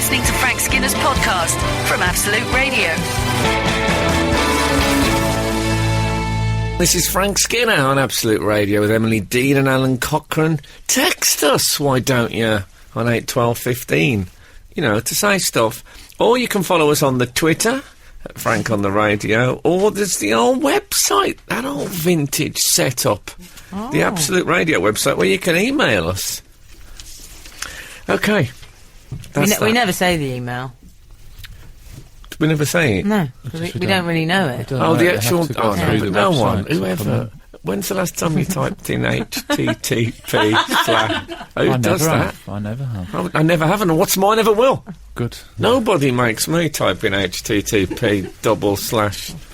listening to Frank Skinner's podcast from Absolute Radio. This is Frank Skinner on Absolute Radio with Emily Dean and Alan Cochrane. Text us, why don't you, on 81215, you know, to say stuff. Or you can follow us on the Twitter, at Frank on the Radio, or there's the old website, that old vintage setup, the Absolute Radio website, where you can email us. Okay. We never say the email. We never say it? No, we don't really know it. The actual... Oh, no, but no one. Whoever... When's the last time you typed in HTTP/ Who does that? I never have. I never have, and what's more, I never will. Good. Nobody makes me type in HTTP/. I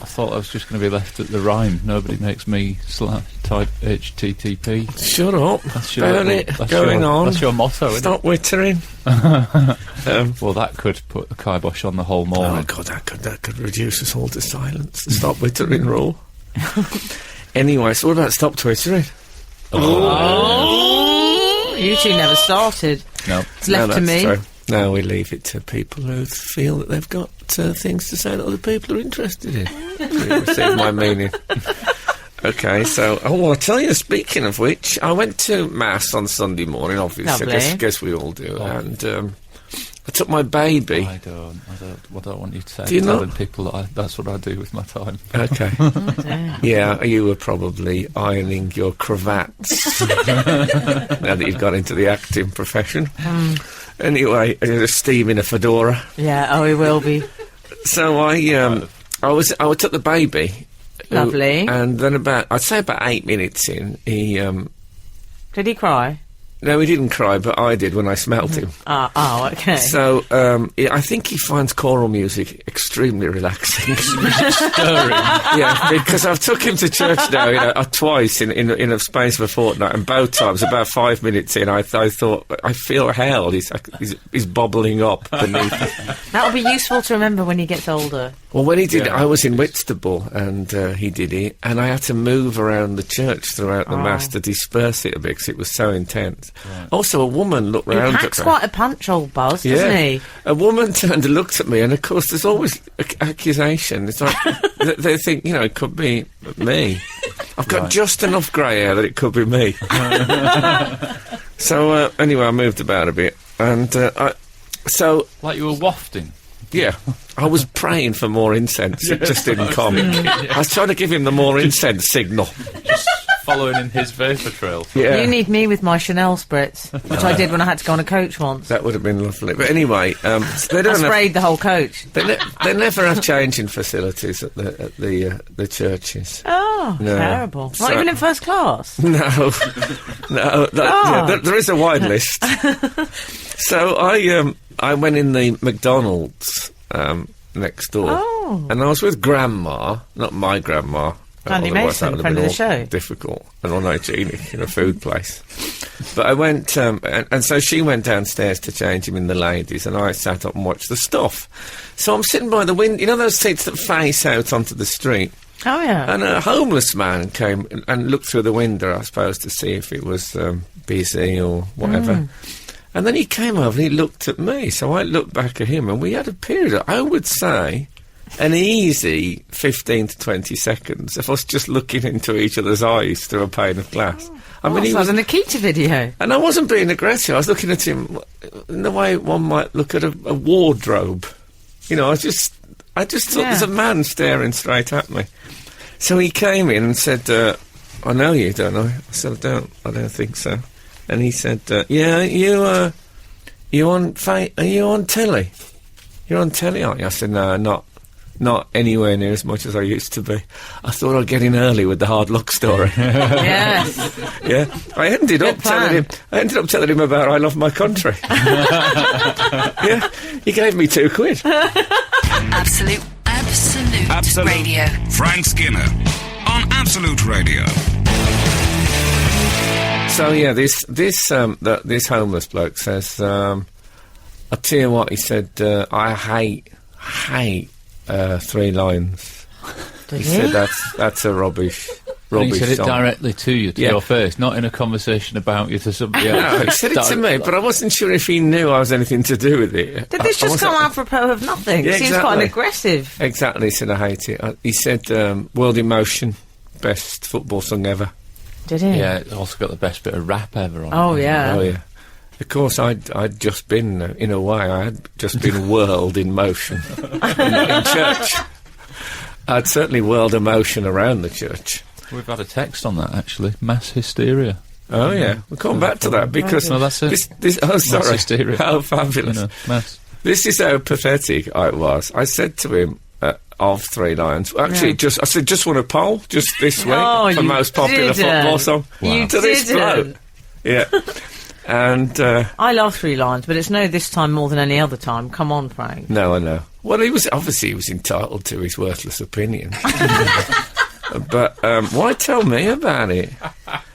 thought I was just going to be left at the rhyme. Nobody makes me type HTTP. Shut up. That's on. That's your motto, isn't Stop wittering. Well, that could put the kibosh on the whole morning. Oh, God, that could reduce us all to silence. The stop wittering rule. Anyway, so what about stop twittering? Oh! You two never started. No. It's left to me. True. No, we leave it to people who feel that they've got things to say that other people are interested in. You receive my meaning. Okay, so I want to tell you, speaking of which, I went to Mass on Sunday morning, obviously. I guess we all do. Oh. And I took my baby. I don't want you to say telling people that that's what I do with my time. Okay. Yeah, you were probably ironing your cravats now that you've got into the acting profession. Anyway, steaming a fedora. Yeah, he will be. So I took the baby. Lovely. And then I'd say about 8 minutes in, he... Did he cry? No, he didn't cry, but I did when I smelt him. Okay. So, I think he finds choral music extremely relaxing. Stirring. Yeah, because I've took him to church now, twice in a space of a fortnight, and both times, about 5 minutes in, I thought, I feel hell. He's bobbling up beneath. That'll be useful to remember when he gets older. Well, when he did, I was in Whitstable, and he did it, and I had to move around the church throughout the Mass to disperse it a bit, because it was so intense. Right. Also, a woman looked round at me. He packs quite a punch, old Buzz, doesn't he? A woman turned and looked at me, and of course, there's always accusation. It's like, they think, it could be me. I've got just enough grey hair that it could be me. So, anyway, I moved about a bit, and like you were wafting? Yeah. I was praying for more incense. It just didn't come. I was trying to give him the more incense signal. Just following in his vapour trail. Yeah. You need me with my Chanel spritz, which I did when I had to go on a coach once. That would have been lovely. But anyway, I sprayed the whole coach. They never have changing facilities at the churches. Oh, no. Terrible. Not even in first class? No. There is a wide list. So I went in the MacDonald's next door, and I was with Grandma, not my grandma. Andy Mason, friend of the show. Difficult and unhygienic in a food place. But I went, and so she went downstairs to change him in the ladies, and I sat up and watched the stuff. So I'm sitting by the window, you know those seats that face out onto the street? Oh, yeah. And a homeless man came and looked through the window, I suppose, to see if it was busy or whatever. And then he came over and he looked at me, so I looked back at him, and we had a period of, I would say, an easy 15 to 20 seconds of us just looking into each other's eyes through a pane of glass. I mean, he was a Nikita video. And I wasn't being aggressive, I was looking at him in the way one might look at a wardrobe. I just thought there's a man staring straight at me. So he came in and said, I know you, don't I? I said, I don't think so. And he said, yeah, are you on telly? You're on telly, aren't you? I said, no, not anywhere near as much as I used to be. I thought I'd get in early with the hard luck story. Yes. Yeah. I ended up telling him about I love my country. Yeah. He gave me £2. Absolute Radio. Frank Skinner on Absolute Radio. So yeah, this homeless bloke says, I'll tell you what, he said, I hate 3 lines. He said that's a rubbish rubbish And he said it song. directly to you, to Yeah. your face, not in a conversation about you to somebody else. No, he said it to me, but I wasn't sure if he knew I was anything to do with it. Did this just come out for a pro of nothing? Yeah, It seems quite an exactly. aggressive. Exactly, he said I hate it. He said World Emotion, best football song ever. Did he? Yeah, it also got the best bit of rap ever on. Oh, yeah. Oh, yeah. Of course, I'd just been, in a way, I had just been whirled in motion in church. I'd certainly whirled emotion around the church. We've had a text on that, actually. Mass hysteria. Oh, yeah. We'll come back to that because... No, that's it. Oh, sorry. hysteria. How fabulous. You know, mass. This is how pathetic I was. I said to him, of Three Lions, actually, I said, just want a poll, just this week, Oh, for you most popular didn't. football song. You To this bloke. didn't. Yeah. And, I love Three Lions, but it's no this time more than any other time. Come on, Frank. no, I know. Well, he was entitled to his worthless opinion. But why tell me about it?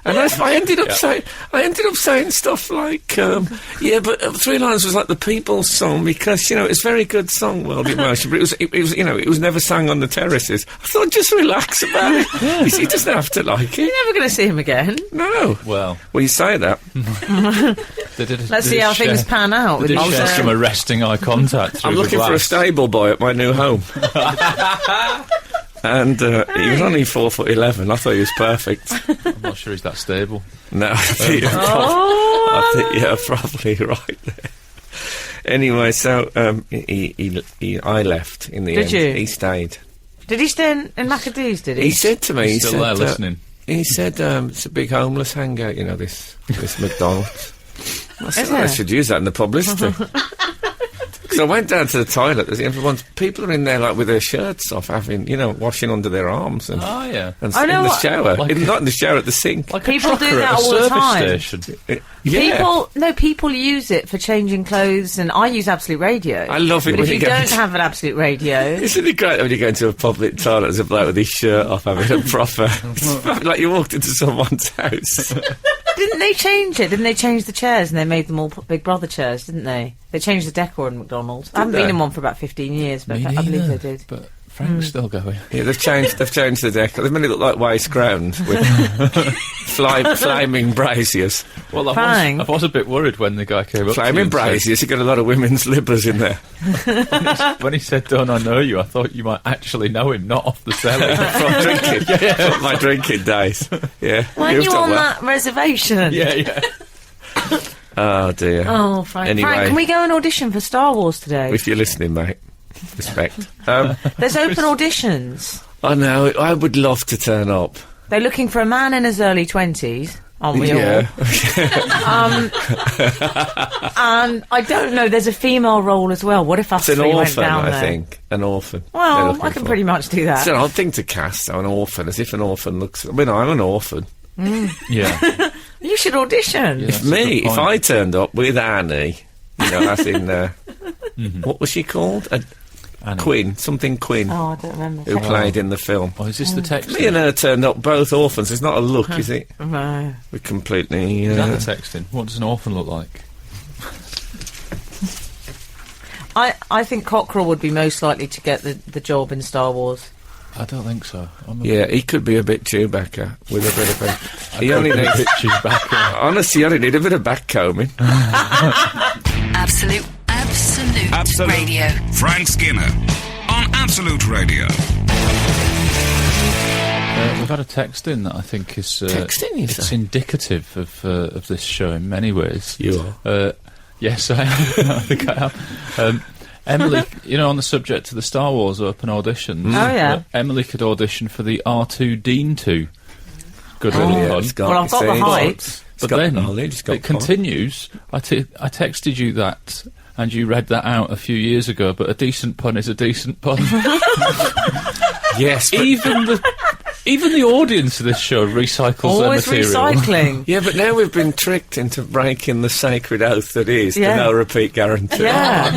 And I ended up saying stuff like, yeah, but Three Lions was like the people's song because it's a very good song, World Emotion. But it was never sung on the terraces. I thought, just relax about it. He doesn't have to like it. You're never going to see him again. No. Well, You say that. Let's see how things pan out. They With did these, share some arresting eye contact through I'm the looking for a glass. stable boy at my new home. And he was only 4'11". I thought he was perfect. I'm not sure he's that stable. No, I think you're probably right there. Anyway, so I left in the Did end. you? He stayed. Did he stay in McAdee's, did he? He said to me, He's still there listening. He said, it's a big homeless hangout, this McDonald's. I said, Is I it? should use that in the publicity. Because I went down to the toilet, people are in there like with their shirts off, having, washing under their arms and, Oh, yeah. and I in know the what- shower. Like Not in the shower, at the sink. Like People a do trucker that at a all the service time. station. Yeah. People use it for changing clothes, and I use Absolute Radio. I love it But when if you you go don't into- have an Absolute Radio, Isn't it great when you go into a public toilet, there's a bloke with his shirt off having a proper... like you walked into someone's house. didn't they change it? Didn't they change the chairs and they made them all Big Brother chairs, didn't they? They changed the decor in McDonald's. I haven't they? been in one for about 15 years, but Me I believe neither, they did. But Frank's still going. Yeah, they've changed the decor. They've made it look like waste ground with flaming braziers. Well, Frank. I was a bit worried when the guy came up to you Flaming and said- braziers, you've got a lot of women's libbers in there. When he said, "Don't I know you?" I thought you might actually know him, not off the telly. From drinking. From my drinking days. Yeah. Weren't You've you done on well. that reservation? yeah. Oh, dear. Oh, Frank. Anyway. Frank, can we go and audition for Star Wars today? If you're listening, mate. Respect. There's open auditions. I know, I would love to turn up. They're looking for a man in his early 20s. Aren't we all? Yeah. And I don't know, there's a female role as well. What if us It's an three went orphan, down I there? think. An orphan. they're Well, looking I can for. pretty much do that. It's an odd thing to cast, though, an orphan, as if an orphan looks... I mean, I'm an orphan. Yeah. You should audition. Yeah. If That's a me, good if point. I turned up with Annie, as in... What was she called? Annie. Quinn, something Quinn, Oh, I don't remember. who played in the film. Oh, is this the text? Me and her turned up both orphans. It's not a look, is it? No. We're completely... Is that the texting? What does an orphan look like? I think Cockerell would be most likely to get the job in Star Wars. I don't think so. Yeah, he could be a bit Chewbacca with a bit of a... He only needs... Pictures back. Honestly, you only need a bit of backcombing. Absolute Radio. Frank Skinner on Absolute Radio. We've had a text in that I think is... Text in, you It's say? indicative of this show in many ways. You are. Yes, I am. I think I am. Emily, on the subject of the Star Wars open auditions. Oh, yeah. Emily could audition for the R2-D2. Good Oh, little yeah, pod. it's got- Well, I've got the see, height. But got then knowledge, it's got it continues. I texted you that, and you read that out a few years ago. But a decent pun is a decent pun. Yes, but, even the audience of this show recycles Always their material. recycling. yeah, but now we've been tricked into breaking the sacred oath that is Yeah. the no repeat guarantee. Yeah.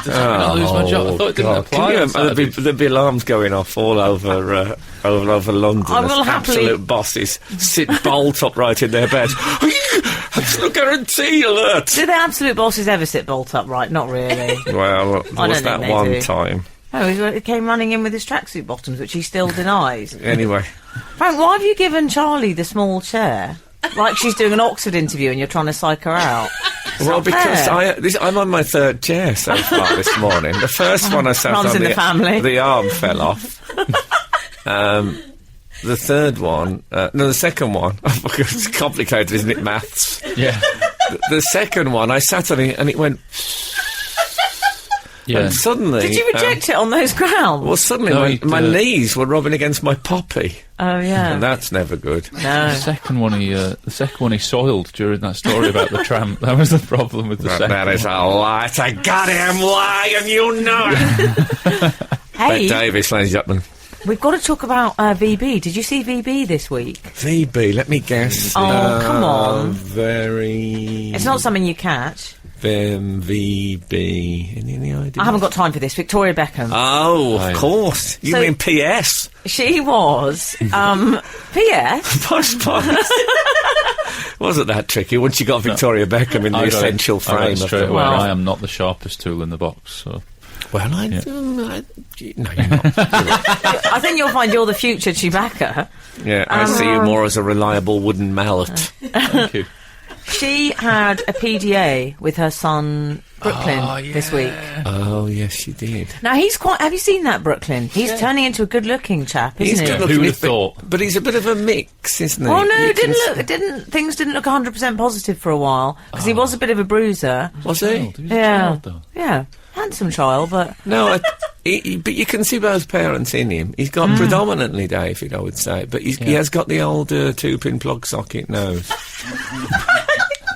No, I lose my job. I thought it didn't God. apply. Can on you, there'd be alarms going off all over London. I will as happily- absolute bosses sit bolt upright in their beds. Absolute guarantee alert. Do the absolute bosses ever sit bolt upright? Not really. Well, there I was don't that think they one do. time. Oh, he came running in with his tracksuit bottoms, which he still denies. Anyway. Frank, why have you given Charlie the small chair? Like she's doing an Oxford interview and you're trying to psych her out. Well, because I'm on my third chair so far this morning. The first one I sat Runs on, in the family. The arm fell off. The third one, the second one, it's complicated, isn't it, maths? Yeah. The second one, I sat on it and it went... Yeah. And suddenly... Did you reject it on those grounds? Well, suddenly my knees were rubbing against my poppy. Oh, yeah. And that's never good. No. The second one he soiled during that story about the tramp. That was the problem with the second That is a lie. It's a goddamn lie, and you know it. Hey, Bette Davis, ladies and gentlemen. we've got to talk about VB. Did you see VB this week? VB, let me guess. Oh, come on. Very... It's not something you catch. VB. Any idea? I haven't got time for this. Victoria Beckham. Oh, of course. You So- mean PS? She was, PS. Post. Wasn't that tricky once you got Victoria Beckham in the essential frame of straight the away. Well- I am not the sharpest tool in the box, so... Well, no, you're not. I think you'll find you're the future Chewbacca. Yeah, I see you more as a reliable wooden mallet. Thank you. She had a PDA with her son Brooklyn this week. Oh, yes, she did. Now he's quite. Have you seen that Brooklyn? He's turning into a good-looking chap, He's isn't he? good looking. Who would have thought? But he's a bit of a mix, isn't he? Oh no, You it can things didn't look 100% positive for a while because he was a bit of a bruiser. Was he? He was a Yeah, child, though. yeah, handsome child, but No, but you can see both parents in him. He's got predominantly David, I would say, but he has got the old two-pin plug socket nose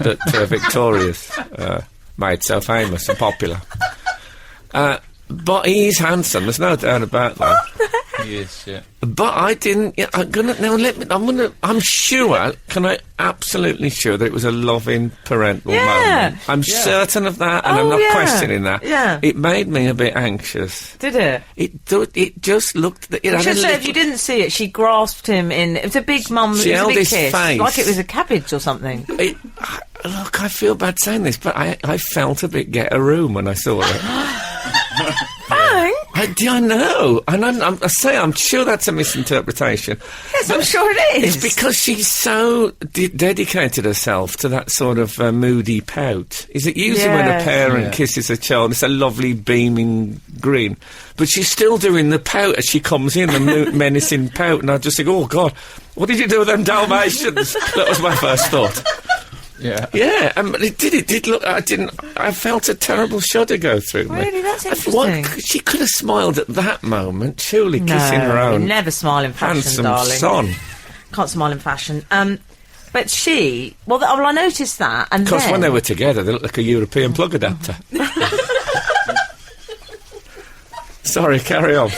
that Victoria's made so famous and popular. But he's handsome. There's no doubt about that. He is, yeah. But I didn't. Yeah, I'm sure. Can I absolutely sure that it was a loving parental moment? I'm certain of that, and I'm not questioning that. Yeah. It made me a bit anxious. did it? It just looked. It I had should a say, if little- you didn't see it, she grasped him in. It was a big mum. She It was a held big his kiss, face. like it was a cabbage or something. Look, I feel bad saying this, but I felt a bit get a room when I saw it. Bang! I know, and I'm sure that's a misinterpretation. Yes, I'm sure it is. It's because she's so dedicated herself to that sort of moody pout. Is it usually when a Yes. parent kisses a child, it's a lovely beaming grin, but she's still doing the pout as she comes in, the menacing pout, and I just think, oh God, what did you do with them Dalmatians? That was my first thought. Yeah. Yeah, it did look. I felt a terrible shudder go through me. Really? That's I thought, interesting. she could have smiled at that moment, surely, kissing her you own never smile in fashion, handsome darling. son. Can't smile in fashion. But she, well, I noticed that, and Of course, then, when they were together, they looked like a European plug adapter. Sorry, carry on.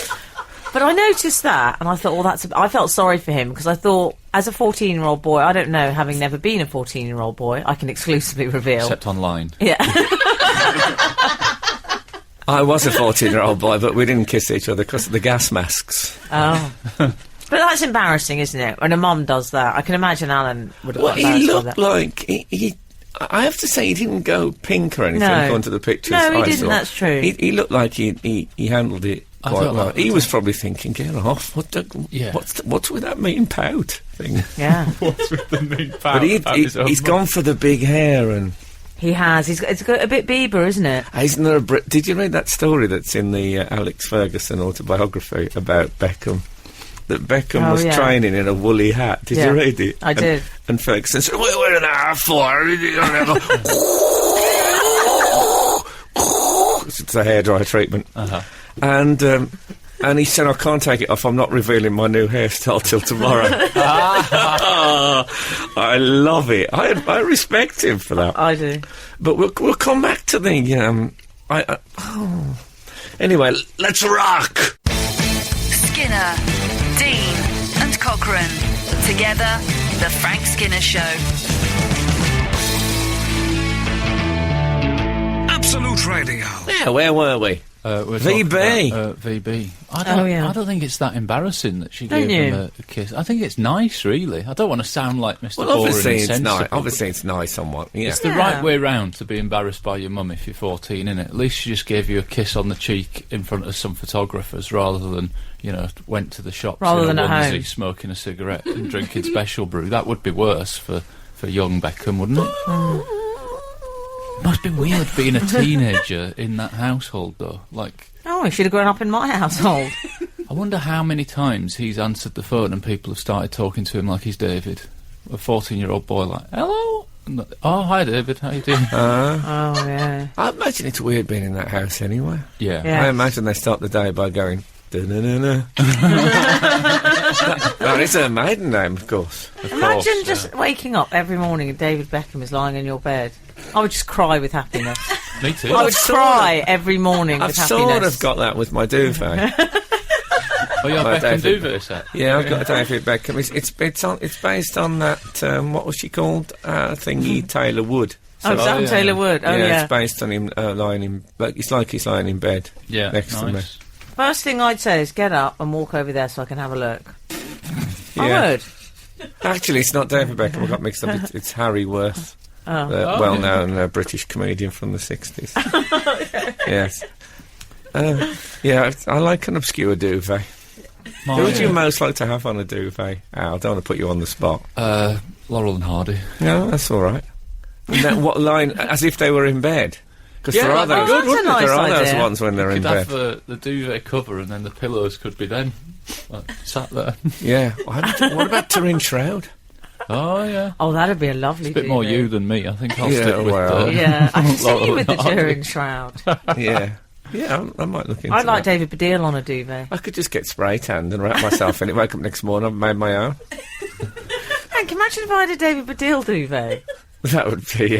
But I noticed that, and I thought, well, I felt sorry for him because I thought, as a 14-year-old boy, I don't know, having never been a 14-year-old boy, I can exclusively reveal. Except online. Yeah. I was a 14-year-old boy, but we didn't kiss each other because of the gas masks. Oh. But that's embarrassing, isn't it? When a mum does that, I can imagine Alan would have Well, got he embarrassed by looked that. like he. I have to say, he didn't go pink or anything No. according to the pictures. No, he I didn't, saw. that's true. He looked like he handled it I quite thought well. that- He was probably thinking, "Get off! Yeah. What's with that mean pout thing?" Yeah. What's with the mean pout? But he's gone for the big hair and. He has. It's got a bit Bieber, isn't it? Isn't there did you read that story that's in the Alex Ferguson autobiography about Beckham? That Beckham Oh, was yeah. training in a woolly hat. Did Yeah, you read it? I did. And Ferguson said, "What are the hat for?" It's a hairdryer treatment. And he said, "I can't take it off. I'm not revealing my new hairstyle till tomorrow." I love it. I respect him for that. I do. But we'll come back to the Anyway, let's rock. Skinner, Dean and Cochrane. Together, The Frank Skinner Show. Absolute Radio. Yeah, where were we? We're VB. talking about, VB. I don't think it's that embarrassing that she Don't gave him you? a kiss. I think it's nice, really. I don't want to sound like Mr. Well, Boring obviously and it's nice. sensible. Obviously it's nice somewhat. Yeah. It's the right way round to be embarrassed by your mum if you're 14, innit? At least she just gave you a kiss on the cheek in front of some photographers rather than, went to the shops Rather in than a at onesie home. smoking a cigarette and drinking special brew. That would be worse for young Beckham, wouldn't it? Must be weird being a teenager in that household, though. Like, Oh, he should have grown up in my household. I wonder how many times he's answered the phone and people have started talking to him like he's David. A 14-year-old boy like, hello? And, oh, hi, David, how you doing? Oh, yeah. I imagine it's weird being in that house anyway. Yeah. Yeah. I imagine they start the day by going, da-na-na-na. That is her maiden name, of course. Imagine just waking up every morning and David Beckham is lying in your bed. I would just cry with happiness. Me too. I would cry every morning I've with happiness. sort of got that with my duvet. Oh, you have Well, Beckham David. duvet set? Yeah, I've got a David Beckham. It's based on that, what was she called? Thingy, Taylor Wood. Oh, Sam yeah. Taylor Wood. Oh, yeah. It's based on him lying in... Like, it's like he's lying in bed Yeah, next to me. nice. First thing I'd say is get up and walk over there so I can have a look. I Yeah. would. Actually, it's not David Beckham. I got mixed up. It's Harry Worth, Oh. the well-known British comedian from the 60s. Yes. Yeah, I like an obscure duvet. Who would you most like to have on a duvet? Al, I don't want to put you on the spot. Laurel and Hardy. No, that's all right. Then what line? As if they were in bed. Because Yeah, there are that'd those. be good, wouldn't it? There are Nice those idea. ones when they're in Could bed. have the duvet cover and then the pillows could be them. Like, sat there. Yeah. What about Turin Shroud? Oh, yeah. Oh, that'd be a lovely A bit more duvet. you than me. I think I'll Yeah, stick with well. Yeah, I can see Laurel you with the and Hardy. Turin shroud. Yeah. Yeah, I might look into I'd like that. David Baddiel on a duvet. I could just get spray tanned and wrap myself in it. Wake up next morning, I've made my own. Man, can you imagine if I had a David Baddiel duvet? That would be.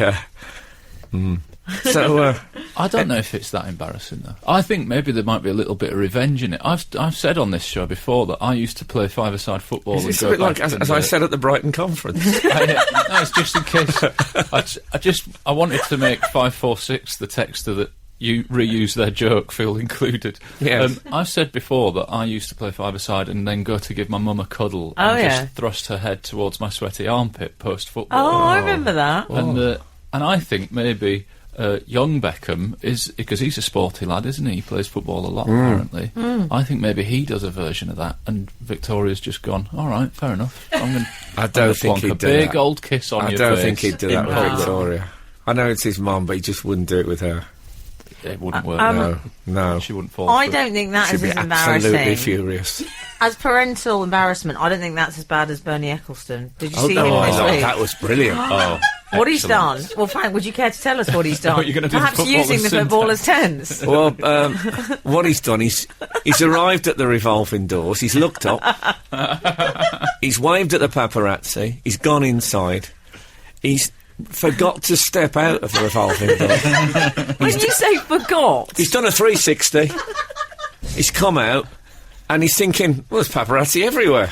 So, I don't know if it's that embarrassing, though. I think maybe there might be a little bit of revenge in it. I've said on this show before that I used to play five-a-side football is and this a go bit like back as I said at the Brighton conference? No, it's just in case. I wanted to make 546 the texter that you reuse their joke feel included. Yes. I've said before that I used to play five-a-side and then go to give my mum a cuddle Oh, and yeah. just thrust her head towards my sweaty armpit post-football. Oh, I remember that. And I think maybe young Beckham is, because he's a sporty lad, isn't he? He plays football a lot, apparently. I think maybe he does a version of that, and Victoria's just gone, all right, fair enough. I don't think a he'd do big that. old kiss on I your don't face think he'd do that in with public. Victoria. I know it's his mum, but he just wouldn't do it with her. It wouldn't work. No. She wouldn't fall. I for it. don't think that She'd is be as absolutely embarrassing. furious. As parental embarrassment, I don't think that's as bad as Bernie Ecclestone. Did you see no, him this no, week? that was brilliant. Oh, What he's done? excellent. Well, Frank, would you care to tell us what he's done? you're gonna do the Perhaps footballer's using the syntax. footballer's tense. Well, what he's done, he's arrived at the revolving doors, he's looked up, he's waved at the paparazzi, he's gone inside, he's forgot to step out of the revolving door. When you say forgot, He's done a 360, he's come out, and he's thinking, well, there's paparazzi everywhere.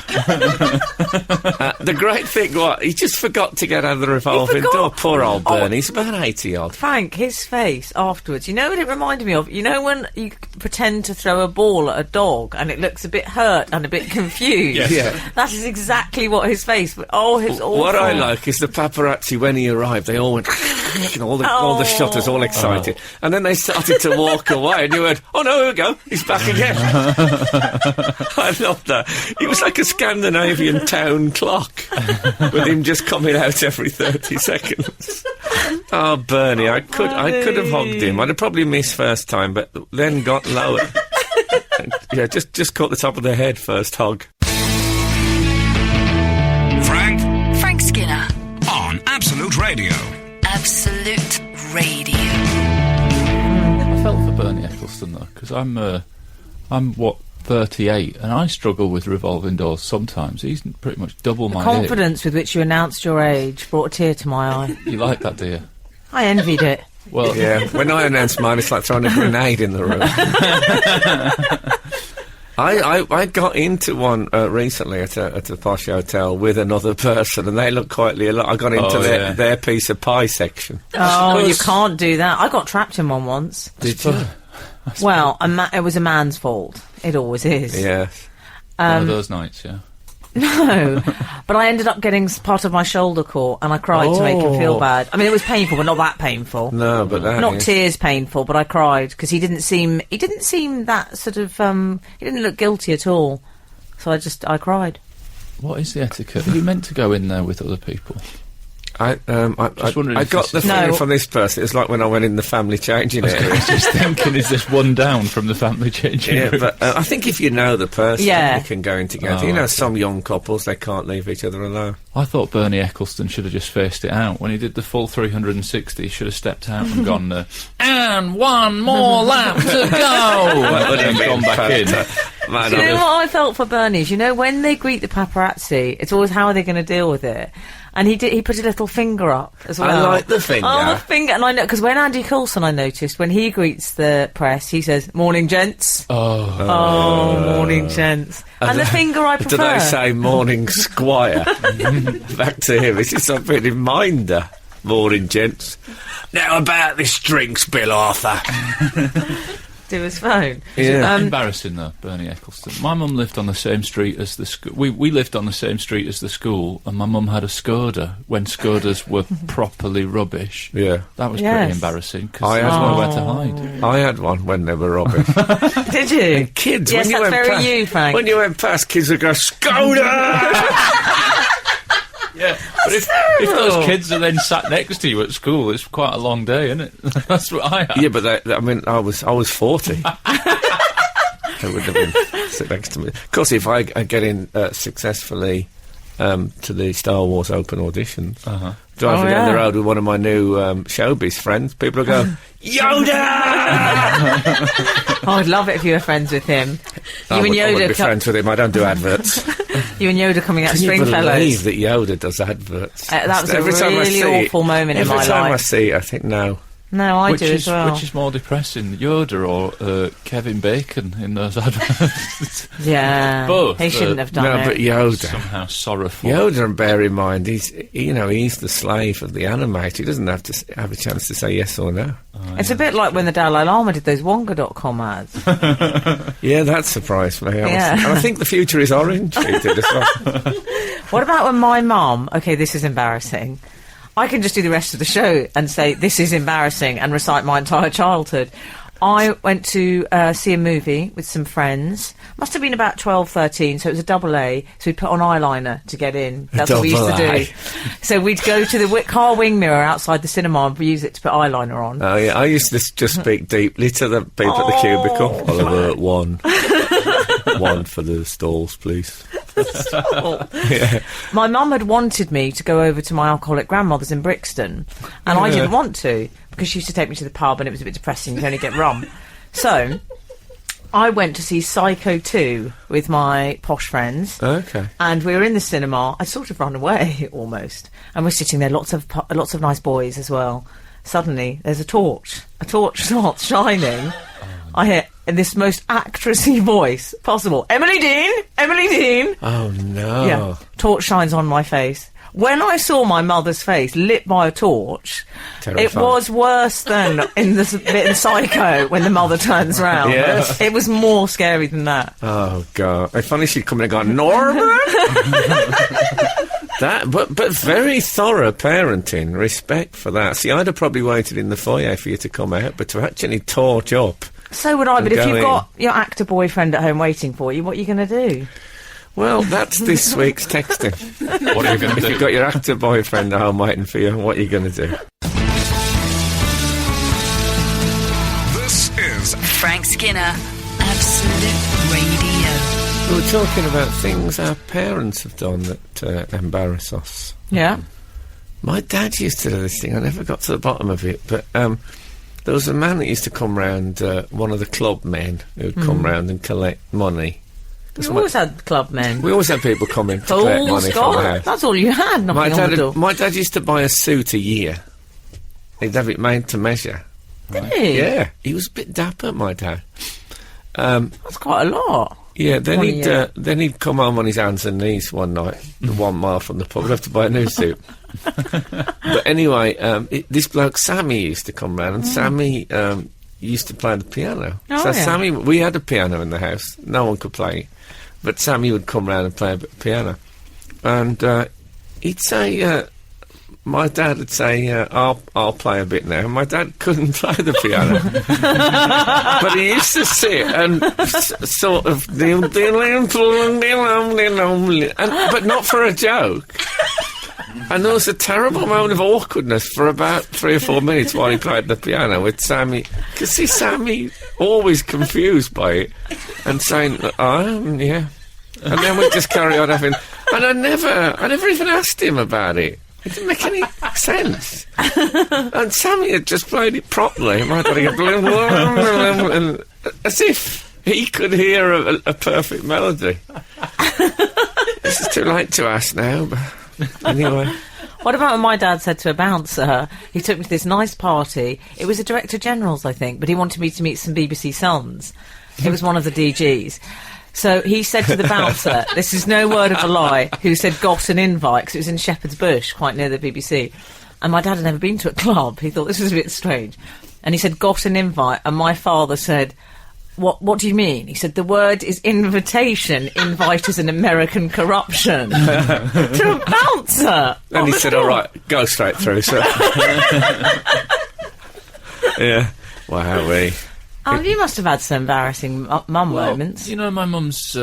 The great thing, he just forgot to get out of the revolving forgot. door. Poor old Oh. Bernie, he's about 80-odd. Frank, his face afterwards, you know what it reminded me of? You know when you pretend to throw a ball at a dog and it looks a bit hurt and a bit confused? Yes. Yeah. That is exactly what his face... Oh, his awful... What I like is the paparazzi, when he arrived, they all went, and all the shutters all excited. And then they started to walk away, and you went, oh no, here we go, he's back again. I love that. He was like a Scandinavian town clock, with him just coming out every 30 seconds. Oh, Bernie, I could have hogged him. I'd have probably missed first time, but then got lower. Yeah, just caught the top of the head first hog. Frank Skinner. on Absolute Radio. Absolute Radio. I felt for Bernie Ecclestone though, because I'm 38, and I struggle with revolving doors sometimes. He's pretty much double my age. Confidence with which you announced your age brought a tear to my eye. You like that, do you? I envied it. Well, Yeah, when I announce mine, it's like throwing a grenade in the room. I got into one recently at a posh hotel with another person, and they looked quietly a lot. I got into their piece of pie section. Oh, you suppose- can't do that. I got trapped in one once. Did you? Well, it was a man's fault. It always is. Yes. One of those nights, yeah. No, but I ended up getting part of my shoulder caught, and I cried to make him feel bad. I mean, it was painful, but not that painful. No, but that not is. tears painful, but I cried because he didn't seem that sort of. He didn't look guilty at all, so I cried. What is the etiquette? Are you meant to go in there with other people? I got the feeling from this person. It's like when I went in the family changing area. I was just thinking, is this one down from the family changing room? But I think if you know the person, you can go in together. Oh, some young couples, they can't leave each other alone. I thought Bernie Eccleston should have just faced it out. When he did the full 360, he should have stepped out and gone, and one more lap to go! And then gone back in. Do you know what I felt for Bernie? You know, when they greet the paparazzi, it's always how are they going to deal with it? And he put a little finger up as well. I like the finger. Oh, the finger. And I know, because when Andy Coulson, I noticed, when he greets the press, he says, "Morning, gents." Oh, morning, gents. And the finger I prefer. Do they say morning, squire? Back to him. This is something reminder. Morning, gents. Now about this drinks, Bill Arthur. To his phone. Yeah. Embarrassing though, Bernie Eccleston. My mum lived on the same street as the school. We lived on the same street as the school, and my mum had a Skoda when Skodas were properly rubbish. Yeah. That was pretty embarrassing because I there had was nowhere to hide. I had one when they were rubbish. Did you? And kids, yes, when you that's went very past, you, Frank. When you went past, kids would go, Skoda! Yeah, but if those kids are then sat next to you at school, it's quite a long day, isn't it? That's what I had. Yeah, but I was 40. They would have been sit next to me. Of course, if I get in successfully to the Star Wars open auditions, driving down the road with one of my new showbiz friends, people will go, Yoda! I'd love it if you were friends with him. I would be friends with him. I don't do adverts. You and Yoda coming out Stringfellows. Can you believe that Yoda does adverts? That was a really awful moment in my life. Every time I see it, I think, no. No, I do as well. Which is more depressing, Yoda or Kevin Bacon in those adverts? Yeah, both. He shouldn't have done it. No, but Yoda. Somehow sorrowful. Yoda, and bear in mind, he's the slave of the animator. He doesn't have to have a chance to say yes or no. It's a bit like when the Dalai Lama did those Wonga.com ads. Yeah, that surprised me. Yeah. And I think the future is orange. He did as well. What about when my mum... OK, this is embarrassing. I can just do the rest of the show and say, this is embarrassing, and recite my entire childhood. I went to see a movie with some friends. Must have been about 12, 13, so it was a double A. So we'd put on eyeliner to get in. That's what we used to do. So we'd go to the car wing mirror outside the cinema and use it to put eyeliner on. Oh, yeah. I used to just speak deeply to the people at the cubicle. Oliver, one. One for the stalls, please. Yeah. My mum had wanted me to go over to my alcoholic grandmother's in Brixton, and I didn't want to because she used to take me to the pub and it was a bit depressing. You can only get rum. So I went to see Psycho 2 with my posh friends. Okay. And we were in the cinema. I'd sort of run away almost, and we're sitting there, lots of nice boys as well. Suddenly there's a torch starts shining. I hear in this most actressy voice possible, Emily Dean! Oh, no. Yeah, torch shines on my face. When I saw my mother's face lit by a torch, Terrifying. It was worse than in the bit in Psycho when the mother turns round. Yes. It was more scary than that. Oh, God. If only she'd come in and gone, Norman! But very thorough parenting, respect for that. See, I'd have probably waited in the foyer for you to come out, but to actually torch up... So would I, but if you've got your actor boyfriend at home waiting for you, what are you going to do? Well, that's this week's texting. What are you going to do? If you've got your actor boyfriend at home waiting for you, what are you going to do? This is Frank Skinner, Absolute Radio. We were talking about things our parents have done that embarrass us. Yeah. My dad used to do this thing. I never got to the bottom of it, but... there was a man that used to come round, one of the club men who'd come round and collect money. You always had club men. We always had people coming to collect money from the house. That's all you had, knocking on the door. My dad used to buy a suit a year. He'd have it made to measure. Did he? Yeah. He was a bit dapper, my dad. That's quite a lot. Yeah, then he'd come home on his hands and knees one night, 1 mile from the pub. We'd have to buy a new suit. But anyway, this bloke Sammy used to come round, and Sammy used to play the piano. Oh, So yeah. Sammy, we had a piano in the house. No one could play, but Sammy would come round and play a bit of piano, and he'd say. My dad would say, I'll play a bit now. And my dad couldn't play the piano. But he used to sit and sort of... but not for a joke. And there was a terrible moment of awkwardness for about 3 or 4 minutes while he played the piano with Sammy. Because see, Sammy always confused by it and saying, yeah. And then we'd just carry on having... And I never even asked him about it. It didn't make any sense. And Sammy had just played it properly. My dad and as if he could hear a perfect melody. This is too late to ask now, but anyway. What about when my dad said to a bouncer, he took me to this nice party, it was a Director General's, I think, but he wanted me to meet some BBC Sons. It was one of the DGs. So he said to the bouncer, this is no word of a lie, who said, got an invite, because it was in Shepherd's Bush, quite near the BBC. And my dad had never been to a club. He thought this was a bit strange. And he said, got an invite. And my father said, what do you mean? He said, the word is invitation. Invite is an American corruption. To a bouncer! And he said, all right, go straight through, sir. Yeah. Wow, Oh, you must have had some embarrassing mum moments. You know, my mum's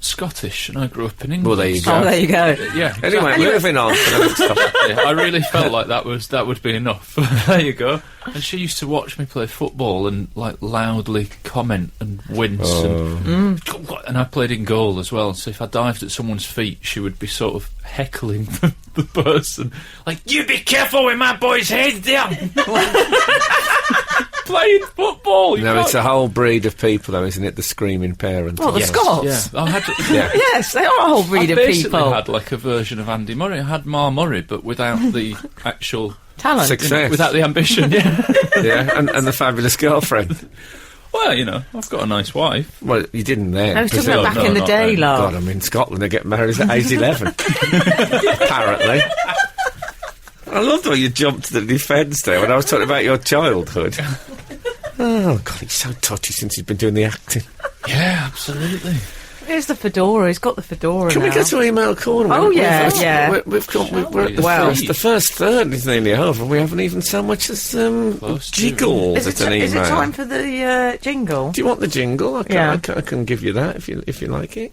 Scottish, and I grew up in England. Well, there you go. Oh, there you go. Yeah. Anyway, moving on. Yeah, I really felt like that would be enough. There you go. And she used to watch me play football and like loudly comment and wince, and I played in goal as well. So if I dived at someone's feet, she would be sort of heckling the person, like, "You be careful with my boy's head there." Playing football. No, it's a whole breed of people, though, isn't it? The screaming parents. Well, the Scots. Yeah, I had. Yes, they are a whole breed of basically people. had like a version of Andy Murray. I had Ma Murray, but without the actual Talent. Success. without the ambition. Yeah. Yeah, and the fabulous girlfriend. Well, you know, I've got a nice wife. Well, you didn't then. I was talking because- about back no, in the not day, then. love. God, I'm in Scotland. They get married at age 11. Apparently. I love the way you jumped to the defence there when I was talking about your childhood. Oh, God, he's so touchy since he's been doing the acting. Yeah, absolutely. Here's the fedora. He's got the fedora Can now. we get to email corner? Oh, yeah, We're at the Well- first. The first third is nearly over, and we haven't even so much as Close to. jiggled Is at it, an email. is it time for the jingle? Do you want the jingle? Yeah. I can give you that if you like it.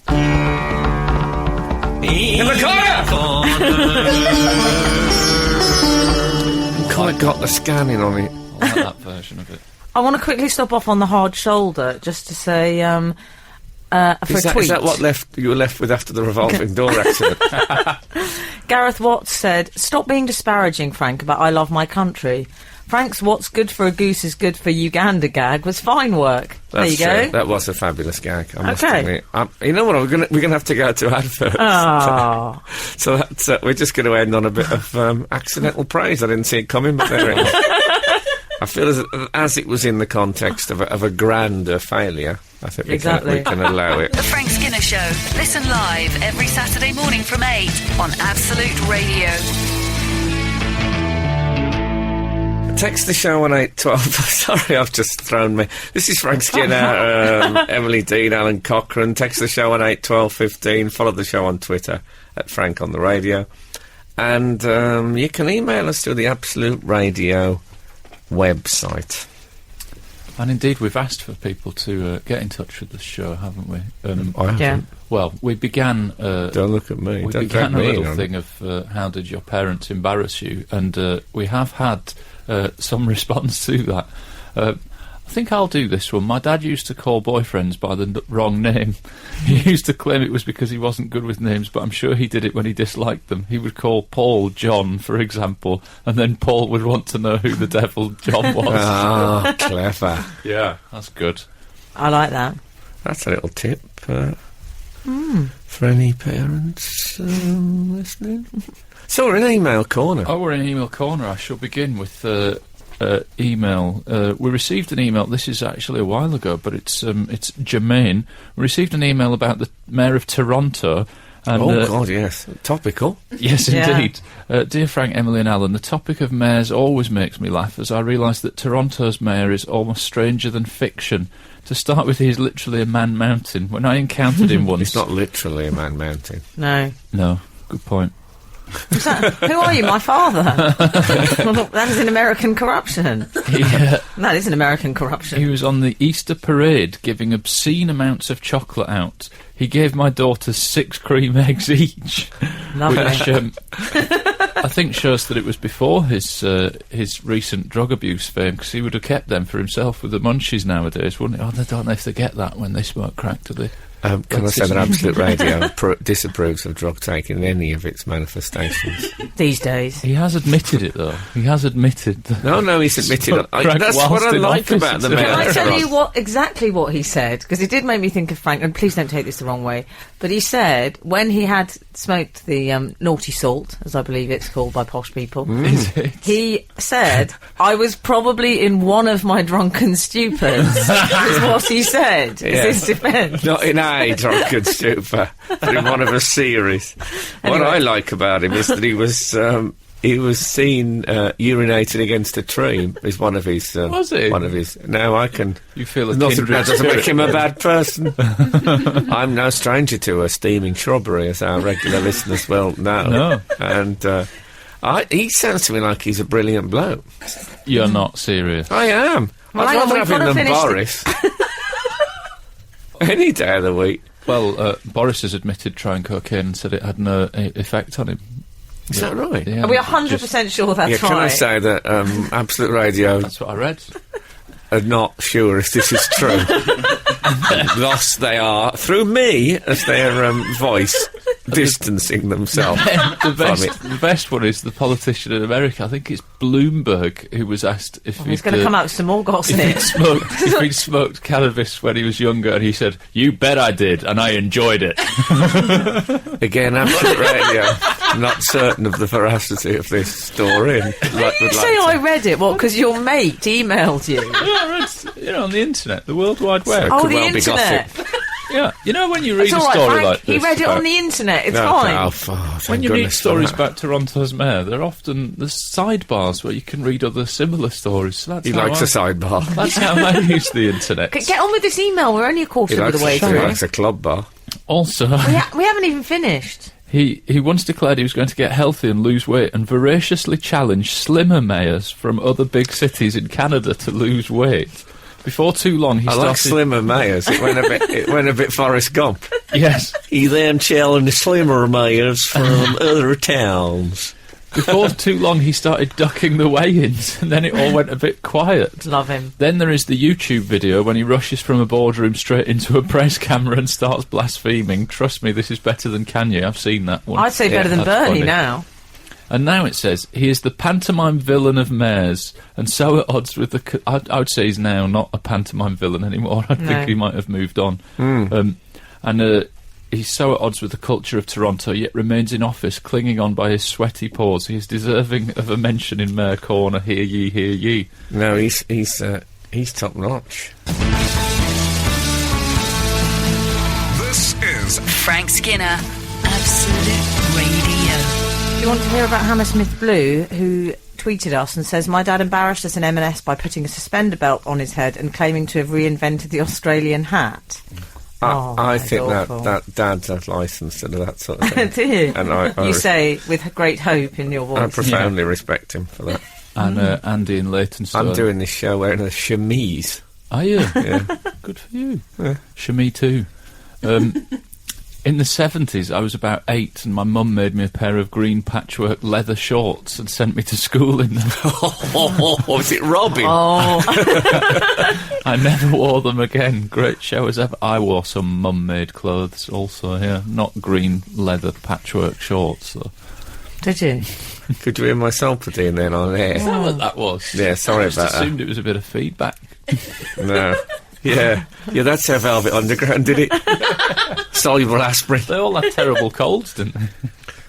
In the corner! Quite got the scanning on it. I like that version of it. I want to quickly stop off on the hard shoulder just to say, for a tweet. Is that what you were left with after the revolving door accident? Gareth Watts said, stop being disparaging, Frank, about I love my country. Frank's what's good for a goose is good for Uganda gag was fine work. That's there you true. go. That was a fabulous gag, I must Okay. admit. You know what, we're gonna have to go to adverts. Oh. So that's, we're just going to end on a bit of accidental praise. I didn't see it coming, but there it is. I feel as it was in the context of a grander failure, I think we can allow it. The Frank Skinner Show. Listen live every Saturday morning from 8 on Absolute Radio. Text the show on 812. Sorry, I've just thrown me. This is Frank Skinner, Emily Dean, Alan Cochrane. Text the show on 81215. Follow the show on Twitter at Frank on the Radio. And you can email us through the Absolute Radio website. And indeed, we've asked for people to get in touch with the show, haven't we? I haven't. Yeah. Well, we began. Don't look at me. We Don't began drag a me in little on thing it. of how did your parents embarrass you, and we have had some response to that. I think I'll do this one. My dad used to call boyfriends by the wrong name. He used to claim it was because he wasn't good with names, but I'm sure he did it when he disliked them. He would call Paul John, for example, and then Paul would want to know who the devil John was. Ah, clever. Yeah, that's good. I like that. That's a little tip for any parents listening. So we're in email corner. Oh, we're in email corner. I shall begin with email. We received an email. This is actually a while ago, but it's Jermaine. We received an email about the Mayor of Toronto And, God, yes. Topical. Yes, Yeah. indeed. Dear Frank, Emily and Alan, the topic of mayors always makes me laugh as I realise that Toronto's mayor is almost stranger than fiction. To start with, he's literally a man mountain. When I encountered him once... It's not literally a man mountain. No. No, good point. Who are you, my father? Well, that is an American corruption. Yeah. That is an American corruption. He was on the Easter parade giving obscene amounts of chocolate out. He gave my daughters 6 cream eggs each. Lovely. Which I think shows that it was before his recent drug abuse fame, because he would have kept them for himself with the munchies nowadays, wouldn't he? Oh, they don't know if they get that when they smoke crack, do they? Can I say that Absolute Radio disapproves of drug taking in any of its manifestations? These days. He has admitted it, though. He has admitted that. No, he's admitted it. That's whilst what I in like office, about the it's mayor. Can I That's tell you exactly what he said? Because it did make me think of Frank, and please don't take this the wrong way, but he said when he had smoked the naughty salt, as I believe it's called by posh people, Is it? he said, I was probably in one of my drunken stupors, is what he said, Yeah. is his defence. Not in a drunken stupor, but in one of a series. What Anyway. I like about him is that he was seen urinating against a tree. Is one of his. Was he? One of his. Now I can. You feel a Not that kindred doesn't make spirit. him a bad person. I'm no stranger to a steaming shrubbery, as our regular listeners well know. No. And he sounds to me like he's a brilliant bloke. You're not serious. I am. Well, I'd hang on, rather we've have him gotta than finish Boris. Any day of the week. Well, Boris has admitted trying cocaine and said it had no effect on him. Is that right? Yeah, Are we 100% sure that's Yeah, right? can I say that Absolute Radio That's what I read. are not sure if this is true. Thus they are, through me, as their voice, distancing themselves The best one is the politician in America. I think it's Bloomberg who was asked if He's going to come out with some more gossip. if he'd smoked cannabis when he was younger, and he said, "You bet I did, and I enjoyed it." Again, Absolute Radio, not certain of the veracity of this story. And You say I read it, what, because your mate emailed you? Yeah, it's, on the internet, the World Wide Web. So- Oh, could the well be internet. Yeah, when you read It's a all right, story Frank. like this, He read it on the internet. It's fine. Thank when you read goodness for stories that. about Toronto's mayor, they're often there's sidebars where you can read other similar stories. So that's He how likes a sidebar. That's how I use the internet. Get on with this email. We're only a quarter He of likes, the way he through. likes a club bar. Also, We haven't even finished. he once declared he was going to get healthy and lose weight, and voraciously challenged slimmer mayors from other big cities in Canada to lose weight. Before too long, he I started. like slimmer mayors. It went a bit Forrest Gump. Yes. He then challenged slimmer mayors from other towns. Before too long, he started ducking the weigh-ins, and then it all went a bit quiet. Love him. Then there is the YouTube video when he rushes from a boardroom straight into a press camera and starts blaspheming. Trust me, this is better than Kanye. I've seen that one. I'd say better than that's Bernie funny. now. And now it says, he is the pantomime villain of mayors, and so at odds with the... I would say he's now not a pantomime villain anymore. I No. think he might have moved on. He's so at odds with the culture of Toronto, yet remains in office, clinging on by his sweaty paws. He is deserving of a mention in Mayor Corner, hear ye, hear ye. No, he's top notch. This is Frank Skinner, Absolute Radio. Do you want to hear about Hammersmith Blue, who tweeted us and says, my dad embarrassed us in M&S by putting a suspender belt on his head and claiming to have reinvented the Australian hat. I think awful. that dads have licence to do that sort of thing. Do you? And I You say with great hope in your I voice. profoundly respect him for that. And Andy in Leytonstone. I'm doing this show wearing a chemise. Are you? Yeah. Good for you. Yeah. Me too. In the 70s, I was about 8, and my mum made me a pair of green patchwork leather shorts and sent me to school in them. Was it Robin? Oh, I never wore them again. Great show as ever. I wore some mum-made clothes also, yeah. Not green leather patchwork shorts, though. did you? Could you hear my sympathy then on air? Is that what that was? Yeah, sorry I just about that. assumed it was a bit of feedback. No. Yeah, that's how Velvet Underground did it. Soluble aspirin. They all had terrible colds, didn't they?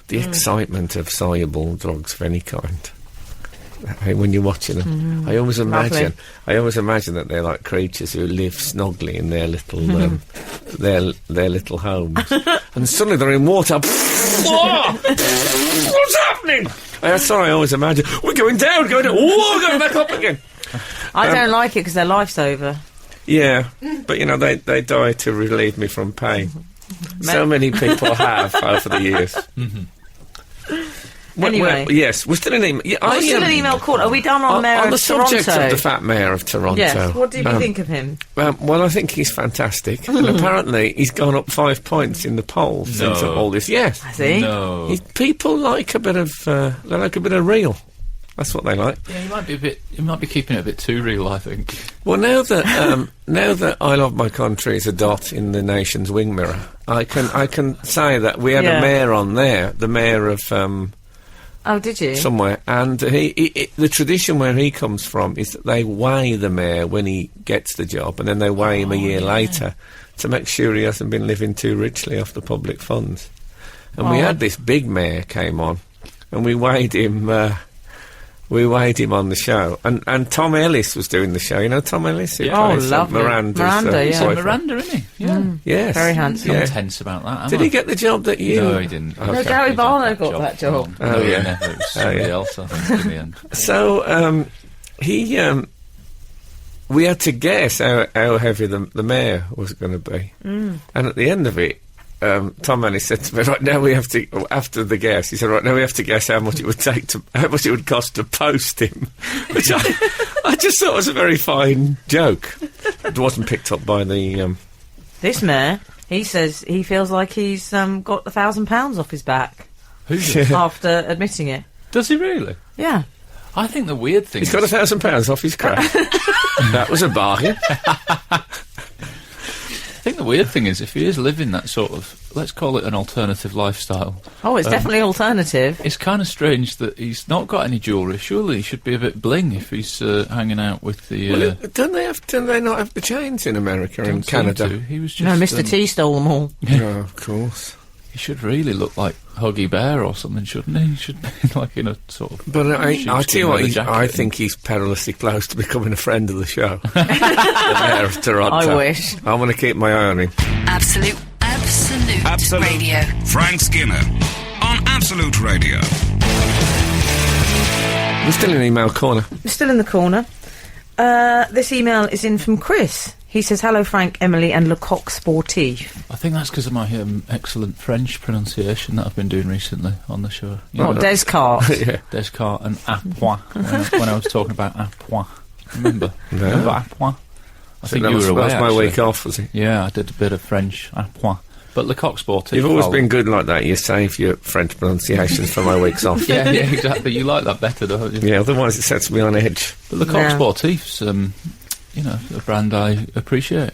The excitement of soluble drugs of any kind. When you're watching them, I always imagine that they're like creatures who live snugly in their little their little homes, and suddenly they're in water. What's happening? That's what I always imagine. We're going down. We're going back up again. I don't like it because their life's over. Yeah, but they die to relieve me from pain. So many people have over the years. Anyway. Yes, we're still in email. Yeah, we're still an email call. Are we done on Mayor of the Toronto? subject of the fat Mayor of Toronto. Yes, what do you think of him? Well, I think he's fantastic. And apparently he's gone up 5 points in the polls since all this. Yes. Has he? No. People like a bit of real. That's what they like. Yeah, he might be keeping it a bit too real, I think. Well, now that I Love My Country is a dot in the nation's wing mirror, I can say that we had a mayor on there, the mayor of oh, did you? Somewhere, and the tradition where he comes from is that they weigh the mayor when he gets the job, and then they weigh him a year later to make sure he hasn't been living too richly off the public funds. And we had this big mayor came on, and we weighed him. We weighed him on the show, and Tom Ellis was doing the show. You know Tom Ellis? Who plays, lovely. Miranda, He's Miranda, isn't he? Yeah. Yes. Very handsome. I'm tense about that. Did he get the job that you... No, he didn't. No, Gary Barlow got that job. Oh, yeah. Never. It was somebody else, I think, in the end. So, we had to guess how heavy the mayor was going to be. And at the end of it, Tom Ellis said to me, right now we have to, after the guess, he said, right now we have to guess how much it would cost to post him. Which I just thought was a very fine joke. It wasn't picked up by the... This mayor, he says he feels like he's got £1,000 off his back. Who's after admitting it. Does he really? Yeah. I think the weird thing He's got £1,000 off his crack. That was a bargain. I think the weird thing is if he is living that sort of, let's call it an alternative lifestyle. Oh, it's definitely alternative. It's kind of strange that he's not got any jewellery. Surely he should be a bit bling if he's hanging out with the... Well, don't they not have the chains in America and Canada? He was just... No, Mr. T stole them all. Oh, of course. He should really look like Huggy Bear or something, shouldn't he? He should be like in a sort of... But I tell you what, I think he's perilously close to becoming a friend of the show. The Mayor of Toronto. I wish. I'm going to keep my eye on him. Absolute Radio. Frank Skinner on Absolute Radio. We're still in email corner. We're still in the corner. This email is in from Chris. He says, hello, Frank, Emily and Le Coq Sportif. I think that's because of my excellent French pronunciation that I've been doing recently on the show. Descartes. Yeah. Descartes and appoint, when I was talking about appoint. Remember? No. Remember appoint? I think you were away, that was my actually. week off, was it? Yeah, I did a bit of French appoint. But Le Coq Sportif... You've always been good like that. You save your French pronunciations for my weeks off. Yeah, exactly. You like that better, don't you? Yeah, otherwise it sets me on edge. But Le Coq Sportif's... a brand I appreciate.